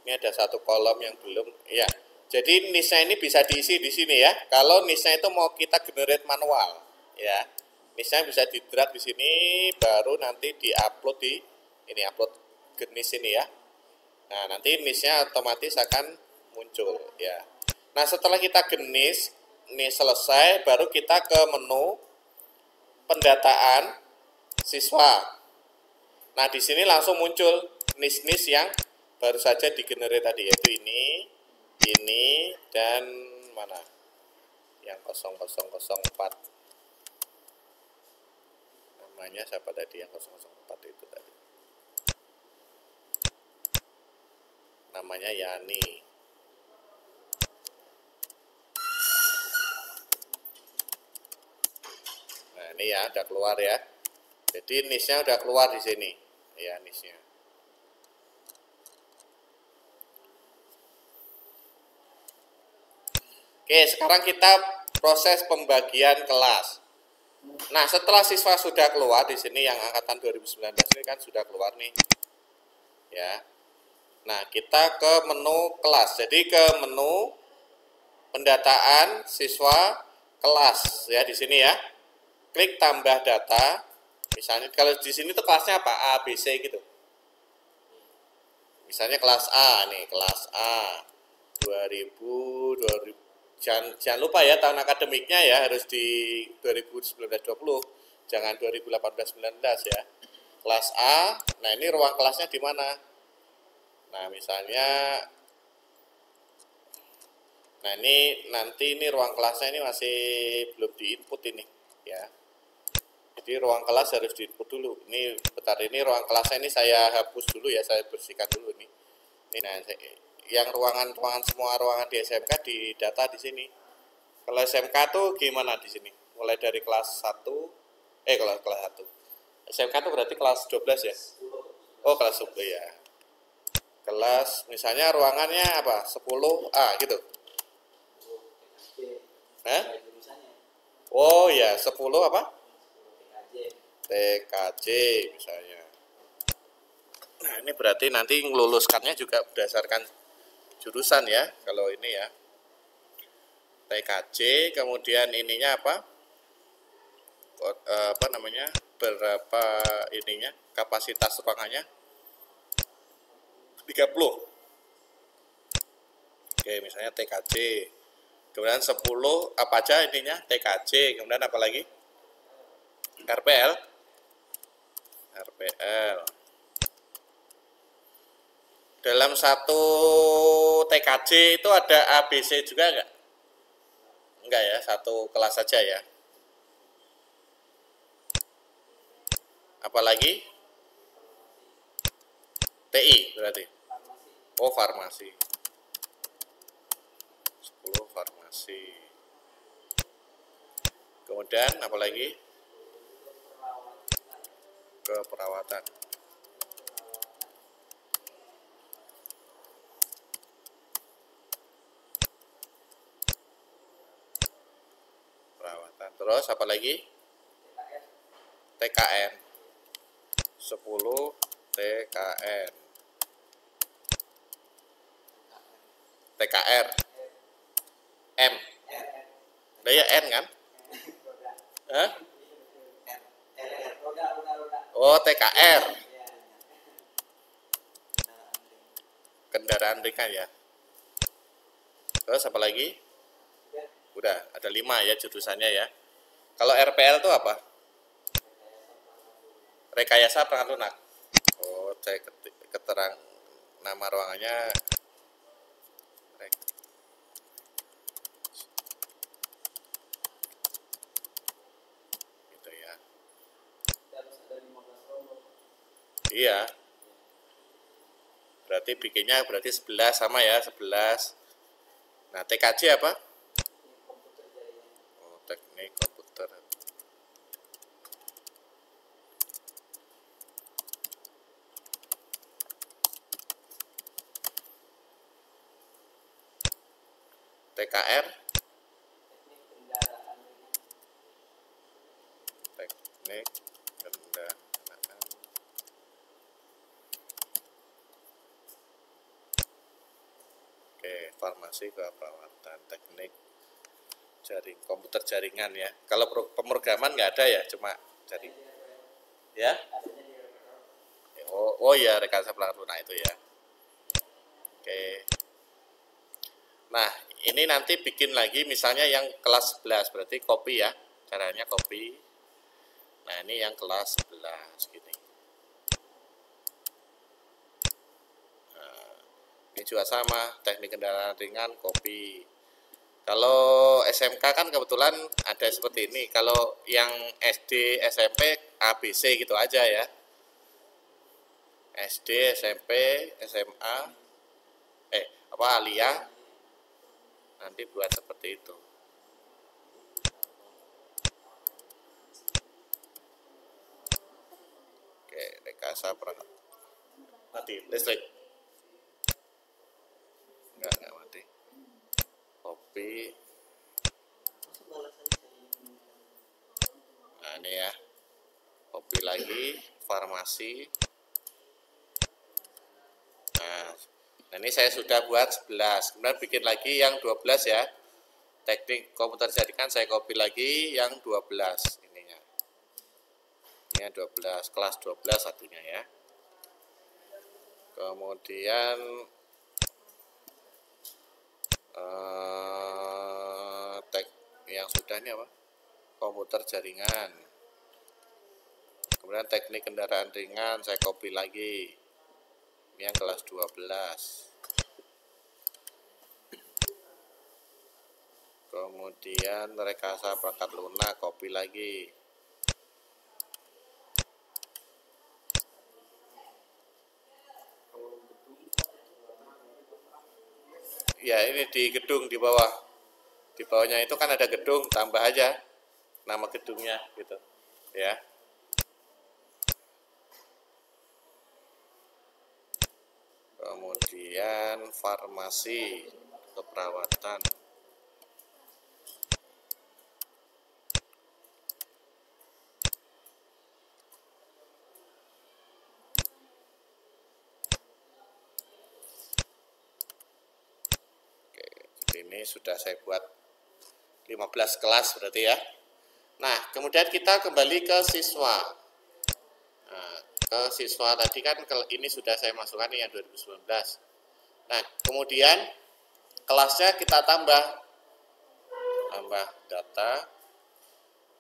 Ini ada satu kolom yang belum, ya. Jadi NIS-nya ini bisa diisi di sini ya. Kalau NIS-nya itu mau kita generate manual, ya. NIS-nya bisa di drag di sini, baru nanti di-upload di ini, upload nis ini ya. Nah, nanti nisnya otomatis akan muncul ya. Nah, setelah kita genis, ini selesai, baru kita ke menu pendataan siswa. Nah, di sini langsung muncul nis-nis yang baru saja digenerate tadi, yaitu ini, dan mana? Yang 0004. Namanya siapa tadi yang 004 itu tadi? Namanya Yani. Nah, ini ya udah keluar ya. Jadi nisnya udah keluar di sini. Ya, nisnya. Oke, sekarang kita proses pembagian kelas. Nah, setelah siswa sudah keluar di sini yang angkatan 2019 ini kan sudah keluar nih. Ya. Nah, kita ke menu kelas. Jadi ke menu pendataan siswa kelas ya di sini ya. Klik tambah data. Misalnya kalau di sini tuh kelasnya apa? A, B, C gitu. Misalnya kelas A nih, kelas A 2000 jangan lupa ya tahun akademiknya ya harus di 2019-20, jangan 2018-19 ya. Kelas A. Nah, ini ruang kelasnya di mana? Nah, misalnya nah ini nanti ini ruang kelasnya ini masih belum diinput ini ya. Jadi ruang kelas harus diinput dulu. Ini bentar, ini ruang kelasnya ini saya hapus dulu ya, saya bersihkan dulu nih. Ini nah, yang ruangan semua ruangan di SMK di data di sini. Kalau SMK tuh gimana di sini? Mulai dari kelas 1 kalau kelas 1. SMK tuh berarti kelas 12 ya? Oh, kelas 10 ya. Kelas misalnya ruangannya apa? 10A gitu. Oh ya, 10 apa? TKJ misalnya. Nah, ini berarti nanti meluluskannya juga berdasarkan jurusan ya, kalau ini ya. TKJ, kemudian ininya apa? Apa namanya? Berapa ininya? Kapasitas ruangannya? 30. Oke, misalnya TKJ. Kemudian 10 apa aja ininya? TKJ. Kemudian apa lagi? RPL. Dalam satu TKJ itu ada ABC juga enggak? Enggak ya, satu kelas saja ya. Apalagi? TI berarti. Oh, farmasi. 10 farmasi. Kemudian apalagi? Keperawatan. Terus apa lagi? TKN. 10 TKN. TKR. M. Udah ya N kan? Hah? Oh, TKR. Kendaraan ringan ya. Terus apa lagi? Udah, ada 5 ya jurusannya ya. Kalau RPL itu apa? Rekayasa perangkat lunak. Oh, saya keterang nama ruangannya. Gitu ya. Iya. Berarti bikinnya berarti 11 sama ya, 11. Nah, TKJ apa? Oh, teknik komputer. TKR teknik kendaraan. Oke, farmasi keperawatan, teknik komputer jaringan ya. Kalau pemrograman nggak ada ya, cuma jaring ya. Oh ya, rekayasa pelanggan lunak itu ya. Oke. Nah, ini nanti bikin lagi misalnya yang kelas 11, berarti copy ya. Caranya copy. Nah, ini yang kelas 11 gini. Nah, ini juga sama, teknik kendaraan ringan copy. Kalau SMK kan kebetulan ada seperti ini. Kalau yang SD, SMP, ABC gitu aja ya. SD, SMP, SMA, Alia, nanti buat seperti itu. Oke, rekayasa perangkat. Mati listrik. Enggak mati. Copy. Nah, ini ya. Copy lagi, farmasi. Nah, ini saya sudah buat 11. Kemudian bikin lagi yang 12 ya. Teknik komputer jaringan saya copy lagi yang 12 ininya. Ini 12, kelas 12 satunya ya. Kemudian yang sudah ini apa? Komputer jaringan. Kemudian teknik kendaraan ringan saya copy lagi. Ini yang kelas 12. Kemudian rekayasa perangkat lunak copy lagi. Ya, ini di gedung di bawah. Di bawahnya itu kan ada gedung, tambah aja nama gedungnya gitu. Ya. Kemudian farmasi, keperawatan. Oke, ini sudah saya buat 15 kelas berarti ya. Nah, kemudian kita kembali ke siswa. Nah, ke siswa tadi kan ini sudah saya masukkan nih yang 2019. Nah, kemudian kelasnya kita tambah data.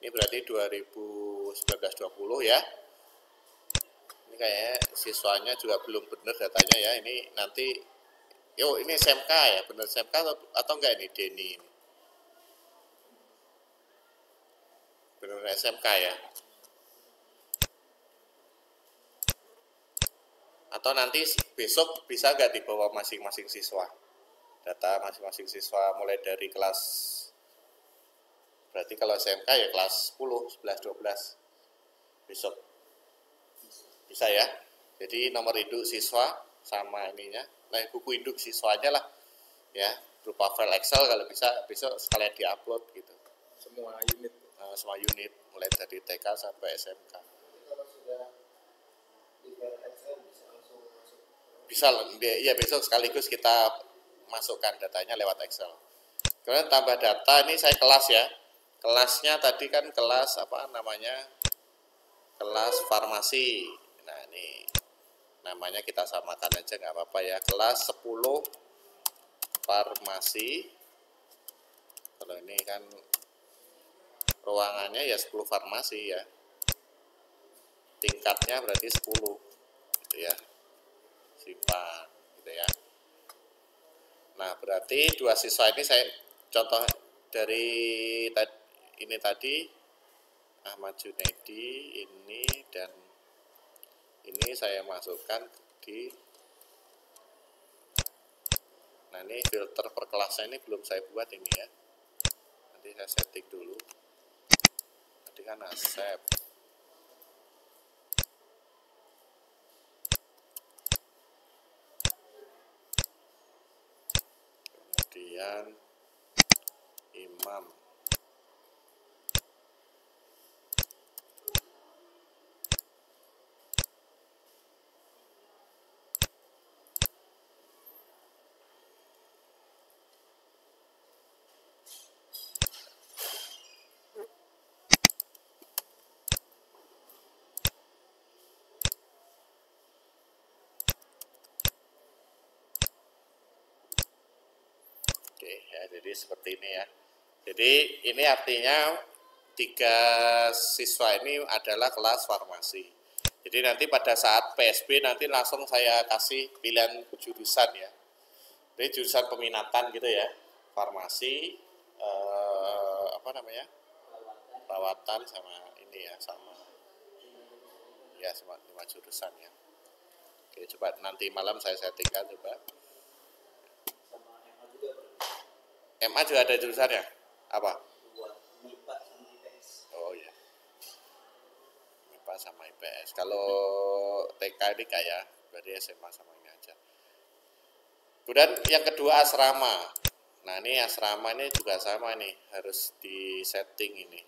Ini berarti 2019-20 ya. Ini kayaknya siswanya juga belum benar datanya ya. Ini nanti, ini SMK ya, benar SMK atau enggak ini Denny ini? Benar SMK ya. Atau nanti besok bisa nggak dibawa masing-masing siswa, data masing-masing siswa mulai dari kelas, berarti kalau SMK ya kelas 10, 11, 12 besok bisa ya. Jadi nomor induk siswa sama ininya, nah buku induk siswanya lah ya, berupa file Excel kalau bisa besok sekalian diupload gitu. Semua unit. Semua unit mulai dari TK sampai SMK. Kalau sudah di file Excel bisa langsung masuk. Bisa ya, besok sekaligus kita masukkan datanya lewat Excel. Kemudian tambah data, ini saya kelas ya. Kelasnya tadi kan kelas apa namanya? Kelas farmasi. Nah, ini namanya kita samakan aja nggak apa-apa ya. Kelas 10 farmasi. Kalau ini kan ruangannya ya 10 farmasi ya. Tingkatnya berarti 10 gitu ya. Simpan gitu ya. Nah, berarti dua siswa ini saya contoh dari ini tadi Ahmad Junaidi ini dan ini saya masukkan di, nah ini filter per kelasnya ini belum saya buat ini ya, nanti saya setting dulu. Tadi kan accept, kemudian imam, Jadi seperti ini ya. Jadi ini artinya 3 siswa ini adalah kelas farmasi. Jadi nanti pada saat PSB nanti langsung saya kasih pilihan jurusan ya. Jadi jurusan peminatan gitu ya. Farmasi, perawatan sama ini ya, sama ya, sama 5 jurusan ya. Oke, coba nanti malam saya settingkan coba. MA juga ada jurusannya? Apa? MIPA sama IPS. Oh ya, MIPA sama IPS. Kalau TK ini kayak berarti SMA sama ini aja. Kemudian yang kedua asrama. Nah ini asrama ini juga sama nih, harus di setting ini.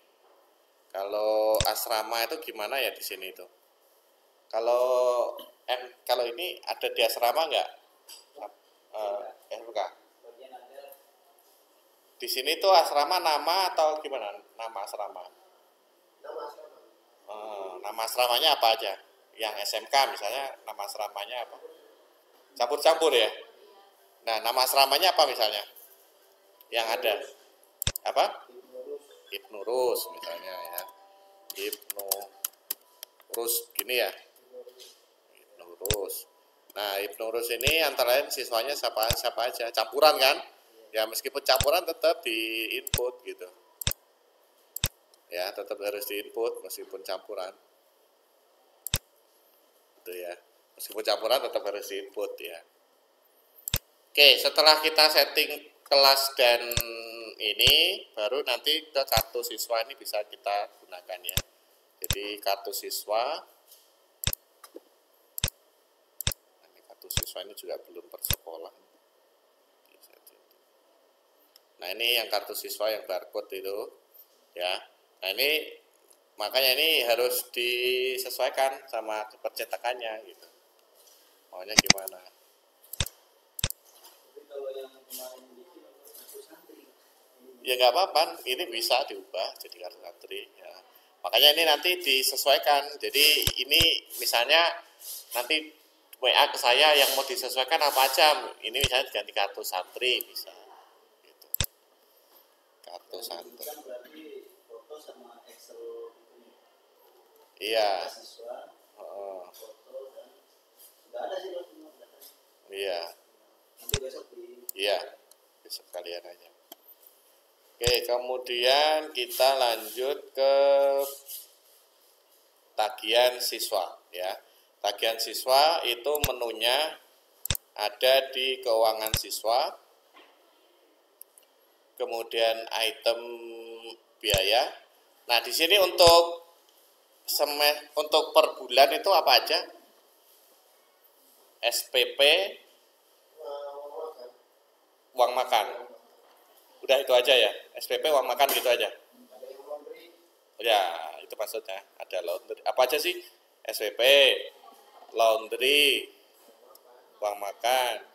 Kalau asrama itu gimana ya di sini itu? Kalau ini ada di asrama nggak? SMK. Di sini tuh asrama nama atau gimana? Nama asrama? Nama asramanya apa aja? Yang SMK misalnya nama asramanya apa? Campur-campur ya? Nah nama asramanya apa misalnya? Yang ada? Apa? Ibnu Rus misalnya ya. Ibnu Rus gini ya? Ibnu Rus. Nah Ibnu Rus ini antara lain siswanya siapa aja? Campuran kan? Ya meskipun campuran tetap di input gitu. Ya tetap harus di input meskipun campuran. Itu ya. Meskipun campuran tetap harus di input ya. Oke, setelah kita setting kelas dan ini baru nanti ke kartu siswa ini bisa kita gunakan ya. Jadi kartu siswa. Ini kartu siswa ini juga belum bersekolah. Nah ini yang kartu siswa yang barcode itu ya. Nah ini makanya ini harus disesuaikan sama percetakannya gitu. Maunya gimana? Tapi kalau yang kemarin bikin kartu santri, Ya nggak apa-apa, ini bisa diubah jadi kartu santri ya. Makanya ini nanti disesuaikan. Jadi ini misalnya nanti WA ke saya yang mau disesuaikan apa aja. Ini misalnya ganti kartu santri bisa. Kartu santri. kan berarti foto sama Excel itu Iya. siswa, foto dan nggak ada sih semua data. Iya. Nanti besok Iya. Besok kalian aja. Oke, kemudian kita lanjut ke tagihan siswa ya. Tagihan siswa itu menunya ada di keuangan siswa. Kemudian item biaya. Nah, di sini untuk per bulan itu apa aja? SPP, uang makan. Udah itu aja ya. SPP, uang makan gitu aja. Ya, itu maksudnya. Ada laundry. Apa aja sih? SPP, laundry, uang makan.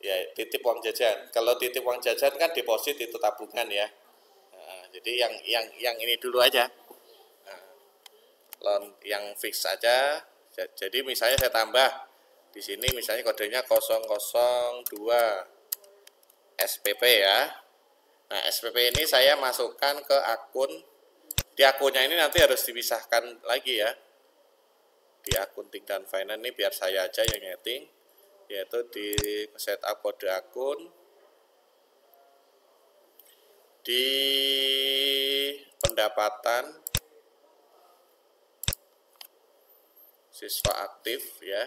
Ya, titip uang jajan. Kalau titip uang jajan kan deposit itu tabungan ya. Nah, jadi yang ini dulu aja. Nah, yang fix aja. Jadi misalnya saya tambah di sini misalnya kodenya 002 SPP ya. Nah, SPP ini saya masukkan ke akun. Di akunnya ini nanti harus dipisahkan lagi ya. Di akunting dan finance ini biar saya aja yang nyeting. Yaitu di setup kode akun, di pendapatan siswa aktif ya.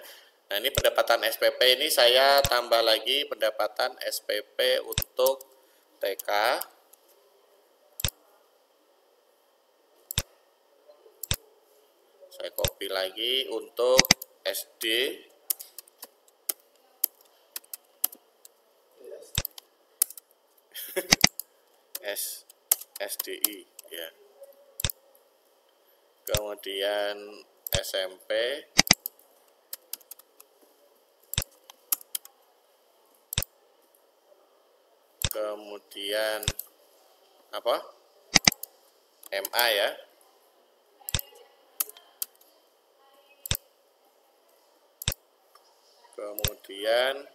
Nah ini pendapatan SPP ini saya tambah lagi pendapatan SPP untuk TK, saya copy lagi untuk SD, SDI ya. Kemudian SMP, kemudian apa? MA ya. Kemudian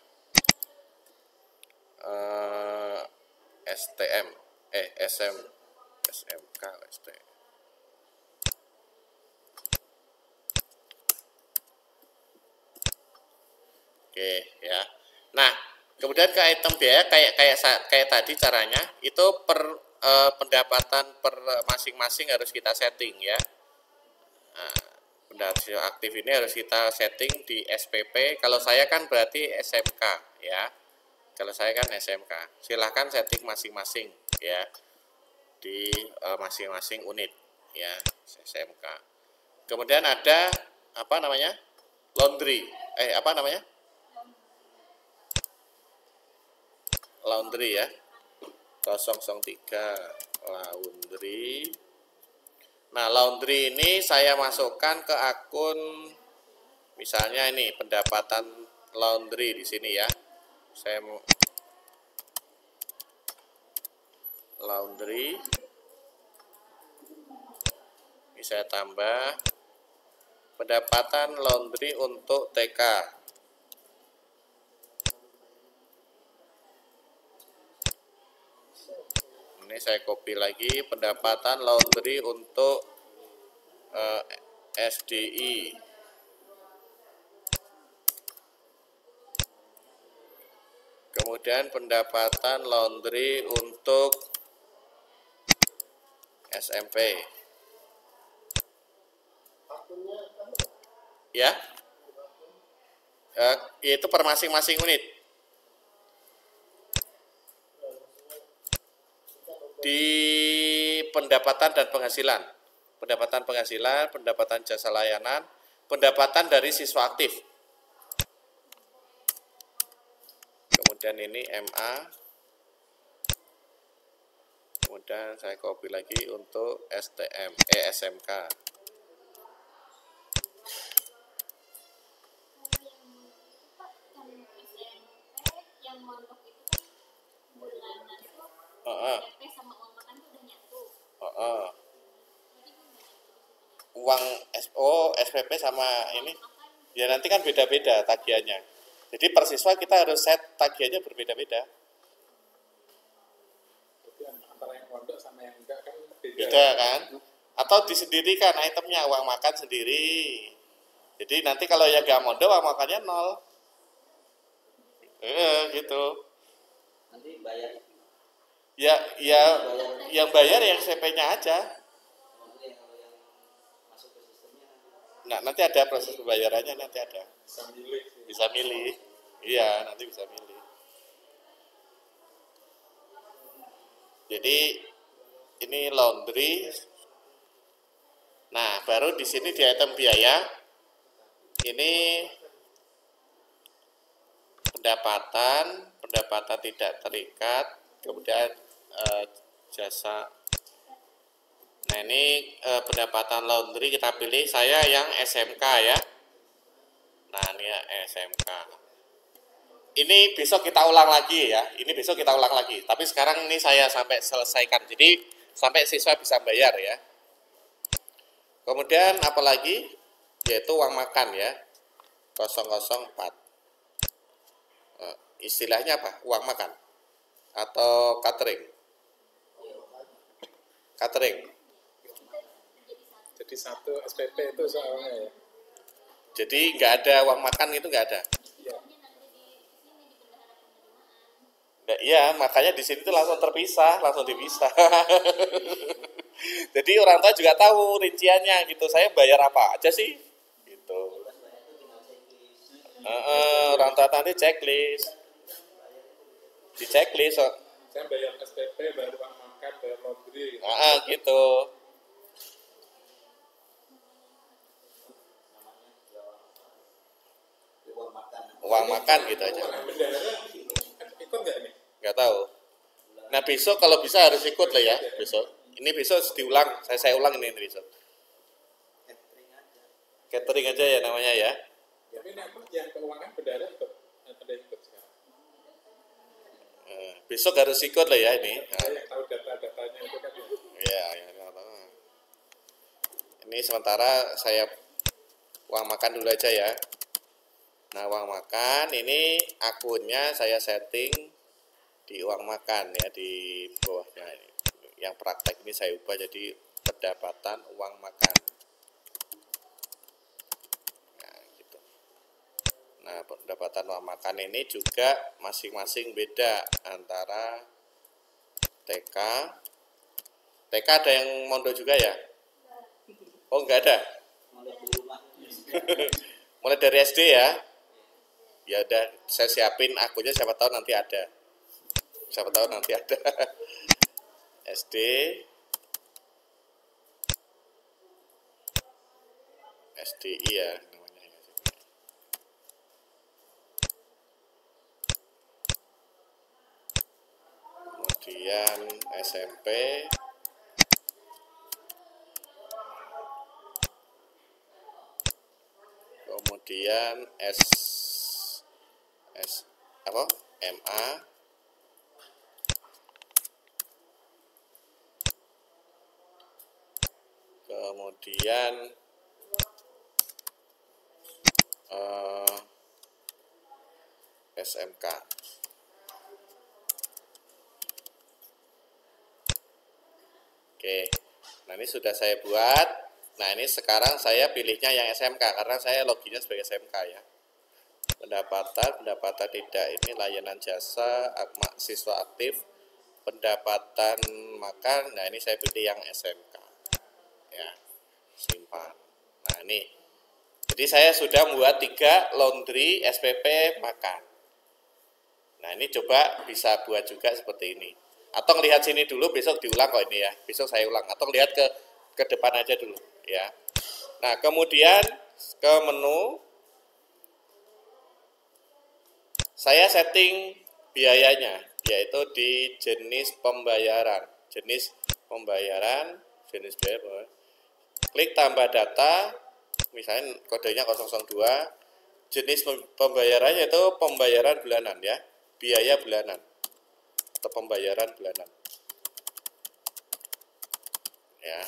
STM SMK STM. Oke ya. Nah, kemudian ke item biaya kayak tadi caranya itu pendapatan per masing-masing harus kita setting ya. Nah, pendapatan aktif ini harus kita setting di SPP. Kalau saya kan berarti SMK ya. Kalau saya kan SMK. Silahkan setting masing-masing ya di masing-masing unit ya SMK. Kemudian ada apa namanya? Laundry. Apa namanya? Laundry ya. 003 laundry. Nah, laundry ini saya masukkan ke akun, misalnya ini pendapatan laundry di sini ya. Saya mau laundry, ini saya tambah pendapatan laundry untuk TK. Ini saya copy lagi pendapatan laundry untuk SDI. Kemudian pendapatan laundry untuk SMP. Ya. Yaitu per masing-masing unit. Di pendapatan dan penghasilan, pendapatan jasa layanan, pendapatan dari siswa aktif. Kemudian ini MA. Kemudian saya copy lagi untuk SMK. Uang SPP sama ini ya nanti kan beda-beda tagihannya. Jadi per siswa kita harus set tagihannya berbeda-beda. Jadi antara yang mondok sama yang enggak kan Beda kan? Atau disendirikan itemnya, uang makan sendiri. Jadi nanti kalau yang nggak mondok uang makannya 0. Gitu. Nanti bayar. Ya yang bayar yang CP-nya aja. Nah, nanti ada proses pembayarannya, nanti ada. Bisa milih. Iya, nanti bisa milih. Jadi ini laundry. Nah, baru di sini di item biaya ini pendapatan tidak terikat, kemudian jasa. Nah, ini pendapatan laundry kita pilih, saya yang SMK ya. Nah, ini ya SMK. Ini besok kita ulang lagi ya. Tapi sekarang ini saya sampai selesaikan. Jadi sampai siswa bisa bayar ya. Kemudian apalagi? Yaitu uang makan ya. 004. Istilahnya apa? Uang makan atau catering? Catering. Jadi satu SPP itu soalnya ya. Jadi nggak ada uang makan itu nggak ada. Ya. Iya, makanya di sini tuh langsung dipisah. Jadi orang tua juga tahu rinciannya gitu. Saya bayar apa aja sih? Gitu. Orang tua nanti checklist. Di checklist. Saya bayar SPP, bayar uang makan, bayar laundry. Gitu. Uang makan gitu aja. Ikut nggak ini? Nggak tahu. Nah besok kalau bisa harus ikut lah ya besok. Ini besok diulang. Saya ulang ini besok. Catering aja ya namanya ya. Tapi yang keuangan bendara ikut. Ada ikut sekarang. Besok harus ikut lah ya ini. Saya tahu data-datanya itu kan. Iya. Ini sementara saya uang makan dulu aja ya. Nah, uang makan ini akunnya saya setting di uang makan ya, di bawahnya. Yang praktek ini saya ubah jadi pendapatan uang makan. Nah, gitu. Nah, pendapatan uang makan ini juga masing-masing beda antara TK. TK ada yang mondok juga ya? Oh, enggak ada. Mulai dari SD ya? Ya udah, saya siapin akunnya, siapa tahu nanti ada. SD, SDI ya namanya. Kemudian SMP, kemudian MA, kemudian SMK. Oke, nah ini sudah saya buat. Nah ini sekarang saya pilihnya yang SMK karena saya loginnya sebagai SMK ya. Pendapatan tidak, ini layanan jasa, siswa aktif, pendapatan makan. Nah ini saya pilih yang SMK ya, simpan. Nah ini, jadi saya sudah membuat 3 laundry SPP makan. Nah ini coba bisa buat juga seperti ini, atau lihat sini dulu, besok diulang kok ini ya, besok saya ulang, atau lihat ke depan aja dulu ya. Nah kemudian ke menu, saya setting biayanya, yaitu di jenis pembayaran. Jenis biaya, klik tambah data, misalnya kodenya 002, jenis pembayarannya itu pembayaran bulanan ya, biaya bulanan atau pembayaran bulanan. Ya.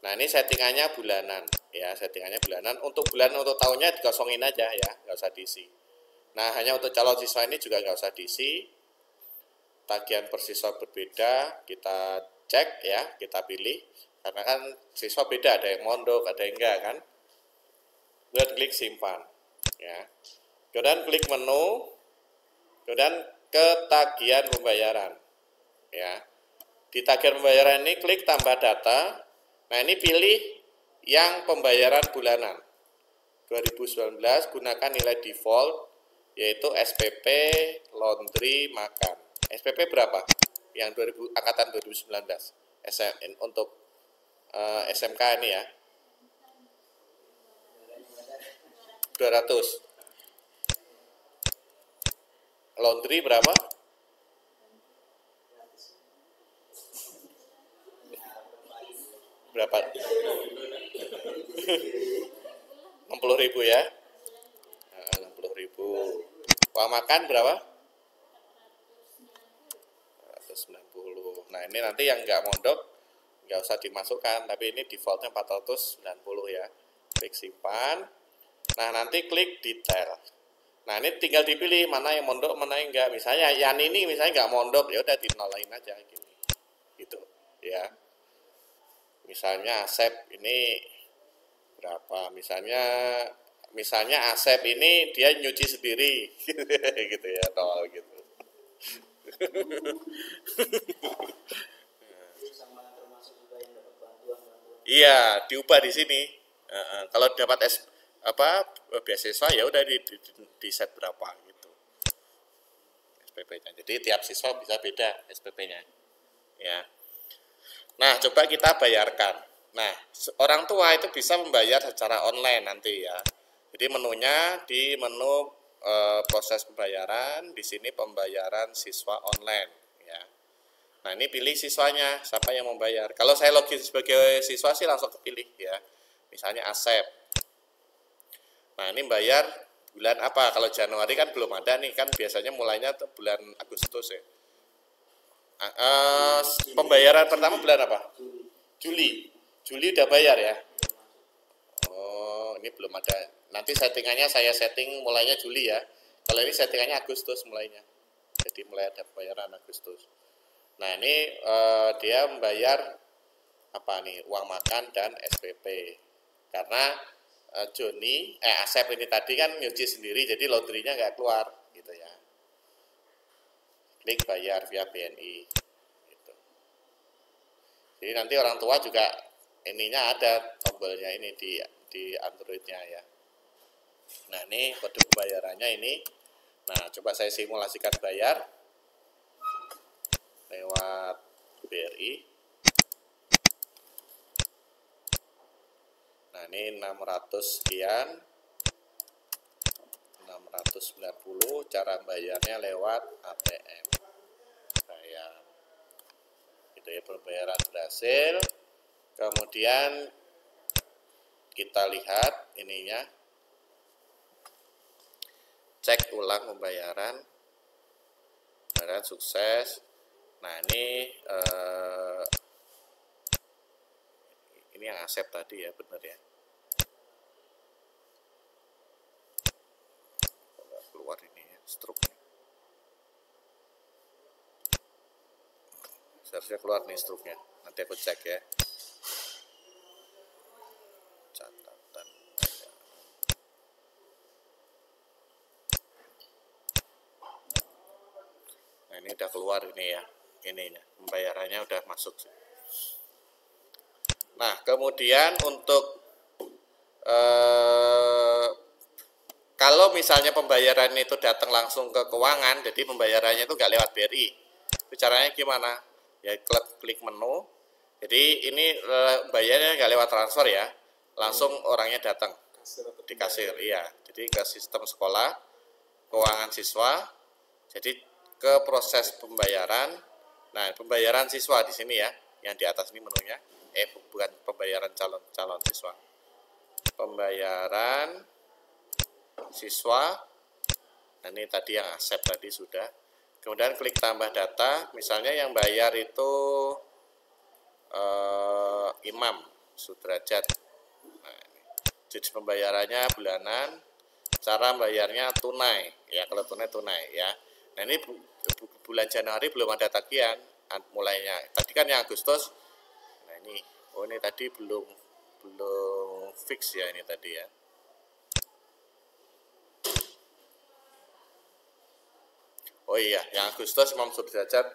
Nah, ini settingannya bulanan ya, Untuk bulan, untuk tahunnya dikosongin aja ya, nggak usah diisi. Nah, hanya untuk calon siswa ini juga nggak usah diisi. Tagihan per siswa berbeda, kita cek ya, kita pilih. Karena kan siswa beda, ada yang mondok, ada yang enggak kan. Kemudian klik simpan. Ya. Kemudian klik menu, kemudian ke tagihan pembayaran. Ya. Di tagihan pembayaran ini klik tambah data. Nah, ini pilih yang pembayaran bulanan. 2019 gunakan nilai default, yaitu SPP laundry makan. SPP berapa? Yang angkatan 2019 untuk SMK ini ya, 200. Laundry berapa? Berapa? 60.000 ya. 60.000. Uang makan berapa? 490. Nah ini nanti yang nggak mondok nggak usah dimasukkan, tapi ini defaultnya 490 ya. Klik simpan. Nah nanti klik detail. Nah ini tinggal dipilih mana yang mondok, mana yang enggak. Misalnya yang ini misalnya nggak mondok, ya udah dinolain aja gini, gitu ya. Misalnya Asep ini berapa? Misalnya Asep ini dia nyuci sendiri, gitu ya, 0 gitu. Iya, diubah di sini. Kalau dapat beasiswa ya udah di set berapa gitu SPP-nya. Jadi tiap siswa bisa beda SPP-nya. Ya. Nah, coba kita bayarkan. Nah, orang tua itu bisa membayar secara online nanti ya. Jadi menunya di menu proses pembayaran, di sini pembayaran siswa online ya. Nah, ini pilih siswanya, siapa yang membayar. Kalau saya login sebagai siswa sih langsung kepilih ya. Misalnya Asep. Nah, ini bayar bulan apa? Kalau Januari kan belum ada nih, kan biasanya mulainya bulan Agustus ya. Pembayaran pertama bulan apa? Juli. Juli udah bayar ya? Oh, ini belum ada. Nanti settingannya saya setting mulainya Juli ya. Kalau ini settingannya Agustus mulainya. Jadi mulai ada pembayaran Agustus. Nah ini dia membayar apa nih, uang makan dan SPP. Karena Asep ini tadi kan nyuci sendiri, jadi laundry-nya nggak keluar gitu ya. Klik bayar via BNI. Gitu. Jadi nanti orang tua juga ininya ada tombolnya ini di Android-nya ya. Nah ini kode pembayarannya ini. Nah coba saya simulasikan bayar lewat BRI. Nah ini 600 sekian, 690, cara bayarnya lewat ATM. Bayar. Gitu ya, pembayaran berhasil. Kemudian kita lihat ininya. Cek ulang pembayaran. Pembayaran sukses. Nah ini yang Asep tadi ya, benar ya. Keluar ini ya, struknya. Seharusnya keluar nih struknya. Nanti aku cek ya. Catatan. Nah ini udah keluar ini ya. Ininya, pembayarannya udah masuk. Nah, kemudian untuk kalau misalnya pembayaran itu datang langsung ke keuangan, jadi pembayarannya itu nggak lewat BRI. Itu caranya gimana? Ya klik menu. Jadi ini bayarnya nggak lewat transfer ya, langsung orangnya datang di kasir. Iya, jadi ke sistem sekolah, keuangan siswa. Jadi ke proses pembayaran. Nah, pembayaran siswa di sini ya, yang di atas ini menunya. Bukan pembayaran calon siswa. Pembayaran siswa. Nah, ini tadi yang Asep tadi sudah. Kemudian klik tambah data. Misalnya yang bayar itu Imam Sudrajat. Nah, ini. Jadi pembayarannya bulanan. Cara bayarnya tunai. Ya, kalau tunai ya. Nah, ini bulan Januari belum ada tagihan mulainya. Tadi kan yang Agustus. Nah, ini tadi belum fix ya ini tadi ya. Oh iya, yang Agustus Imam Sudrajat.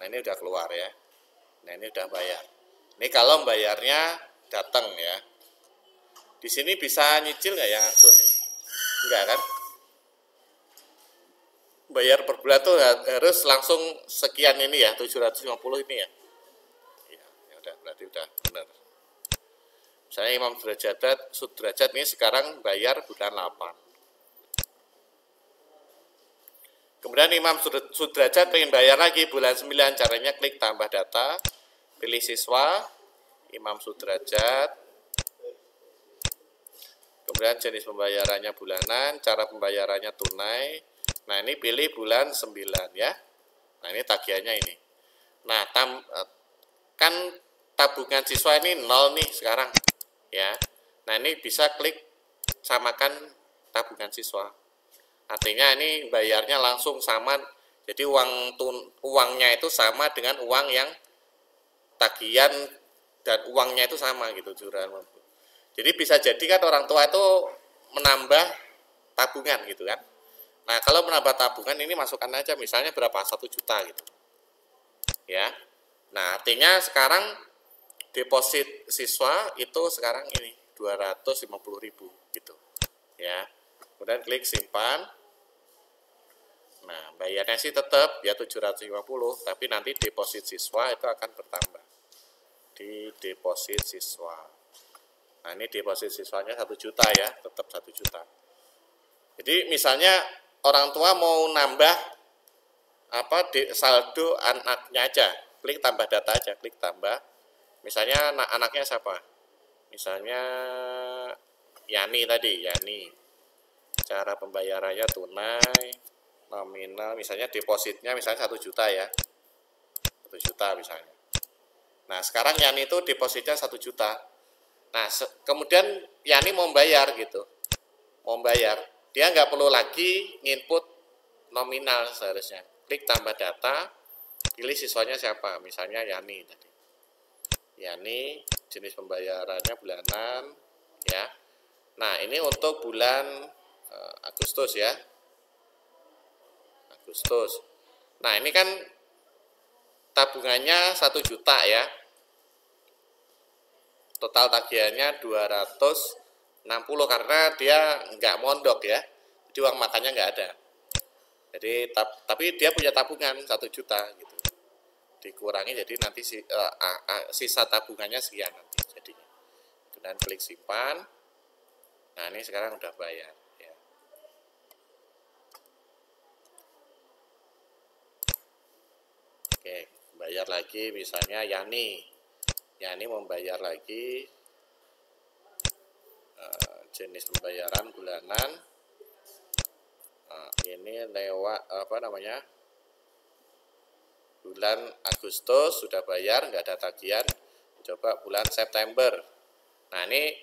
Nah, ini udah keluar ya. Nah, ini udah bayar. Ini kalau bayarnya datang ya. Di sini bisa nyicil nggak yang angsur? Enggak kan? Bayar per bulan tuh harus langsung sekian ini ya, 750 ini ya. Ya udah, berarti udah benar. Misalnya Imam Sudrajat ini sekarang bayar bulan 8. Kemudian Imam Sudrajat pengen bayar lagi bulan 9, caranya klik tambah data, pilih siswa, Imam Sudrajat. Kemudian jenis pembayarannya bulanan, cara pembayarannya tunai. Nah, ini pilih bulan 9 ya. Nah, ini tagihannya ini. Nah, kan tabungan siswa ini 0 nih sekarang ya. Nah, ini bisa klik samakan tabungan siswa. Artinya ini bayarnya langsung sama. Jadi uangnya itu sama dengan uang yang tagihan dan uangnya itu sama gitu. Jadi bisa jadi kan orang tua itu menambah tabungan gitu kan. Nah, kalau menambah tabungan ini masukkan aja misalnya berapa? 1 juta gitu. Ya. Nah, artinya sekarang deposit siswa itu sekarang ini 250.000 gitu. Ya. Kemudian klik simpan. Nah, bayarnya sih tetap ya 750, tapi nanti deposit siswa itu akan bertambah. Di deposit siswa. Nah, ini deposit siswanya 1 juta ya, tetap 1 juta. Jadi misalnya orang tua mau nambah saldo anaknya aja, klik tambah data aja, klik tambah. Misalnya anaknya siapa? Misalnya Yani tadi, Yani. Cara pembayarannya tunai, nominal, misalnya depositnya misalnya 1 juta ya. 1 juta misalnya. Nah, sekarang Yani itu depositnya 1 juta. Nah, kemudian Yani mau bayar gitu. Mau bayar. Dia nggak perlu lagi nginput nominal seharusnya. klik tambah data, pilih siswanya siapa, misalnya Yani tadi. Yani, jenis pembayarannya bulanan, ya. Nah, ini untuk bulan Agustus ya. Agustus. Nah, ini kan tabungannya 1 juta ya. Total tagihannya 260 karena dia nggak mondok ya. Jadi uang makannya nggak ada. Jadi tapi dia punya tabungan 1 juta gitu. Dikurangi jadi nanti sisa tabungannya sekian nanti jadinya. Kemudian klik simpan. Nah, ini sekarang udah bayar ya. Oke, bayar lagi misalnya Yani membayar lagi jenis pembayaran bulanan. Ini lewat bulan Agustus sudah bayar, nggak ada tagihan. Coba bulan September. Nah, ini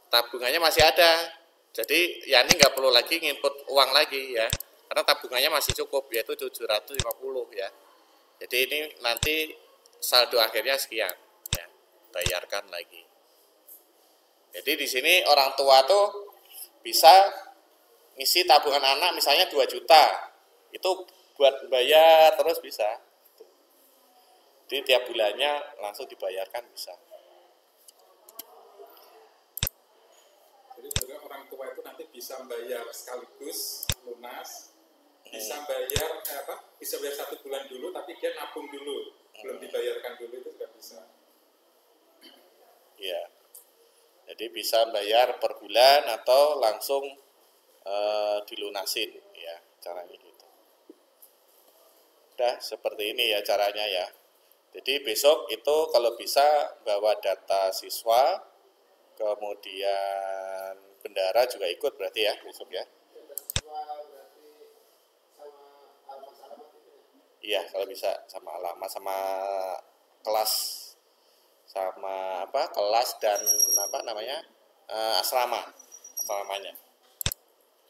tabungannya masih ada. Jadi Yani nggak perlu lagi nginput uang lagi ya, karena tabungannya masih cukup, yaitu 750 ya. Jadi ini nanti saldo akhirnya sekian ya, bayarkan lagi. Jadi di sini orang tua tuh bisa ngisi tabungan anak misalnya 2 juta. Itu buat bayar terus bisa. Jadi tiap bulannya langsung dibayarkan bisa. Jadi sebenarnya orang tua itu nanti bisa bayar sekaligus lunas, bisa bayar bisa bayar 1 bulan dulu, tapi dia nabung dulu, belum dibayarkan dulu, itu juga bisa. Iya. Jadi bisa bayar per bulan atau langsung dilunasin ya, caranya gitu. Udah seperti ini ya caranya ya. Jadi besok itu kalau bisa bawa data siswa, kemudian bendara juga ikut berarti ya besok ya. Iya, kalau bisa sama alamat, sama kelas, sama kelas dan asramanya.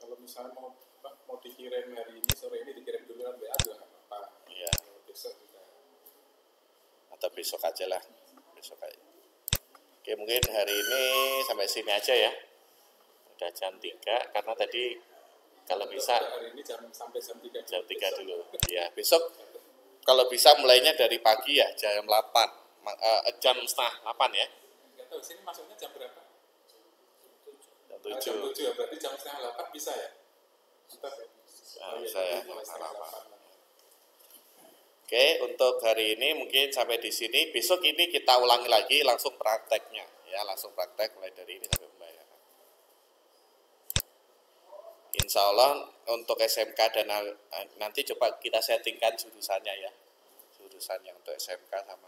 Kalau misalnya mau dikirim hari ini, sore ini dikirim dulu kan WA juga nggak apa-apa. Iya. Besok juga. Atau besok aja lah, besok aja. Oke, mungkin hari ini sampai sini aja ya. Udah jam 3, karena tadi kalau bisa hari ini sampai jam 3. Jam 3 dulu. Ya, besok kalau bisa mulainya dari pagi ya, jam 8. Jam setengah 8 ya. Enggak tahu sini masuknya jam berapa? Jam 7. Jam 7 ya, berarti jam setengah 8 bisa ya? Bisa ya. Oke, untuk hari ini mungkin sampai di sini. Besok ini kita ulangi lagi langsung prakteknya ya, langsung praktek mulai dari ini sampai pembayaran. Insya Allah untuk SMK dan nanti coba kita settingkan jurusannya ya, jurusannya untuk SMK sama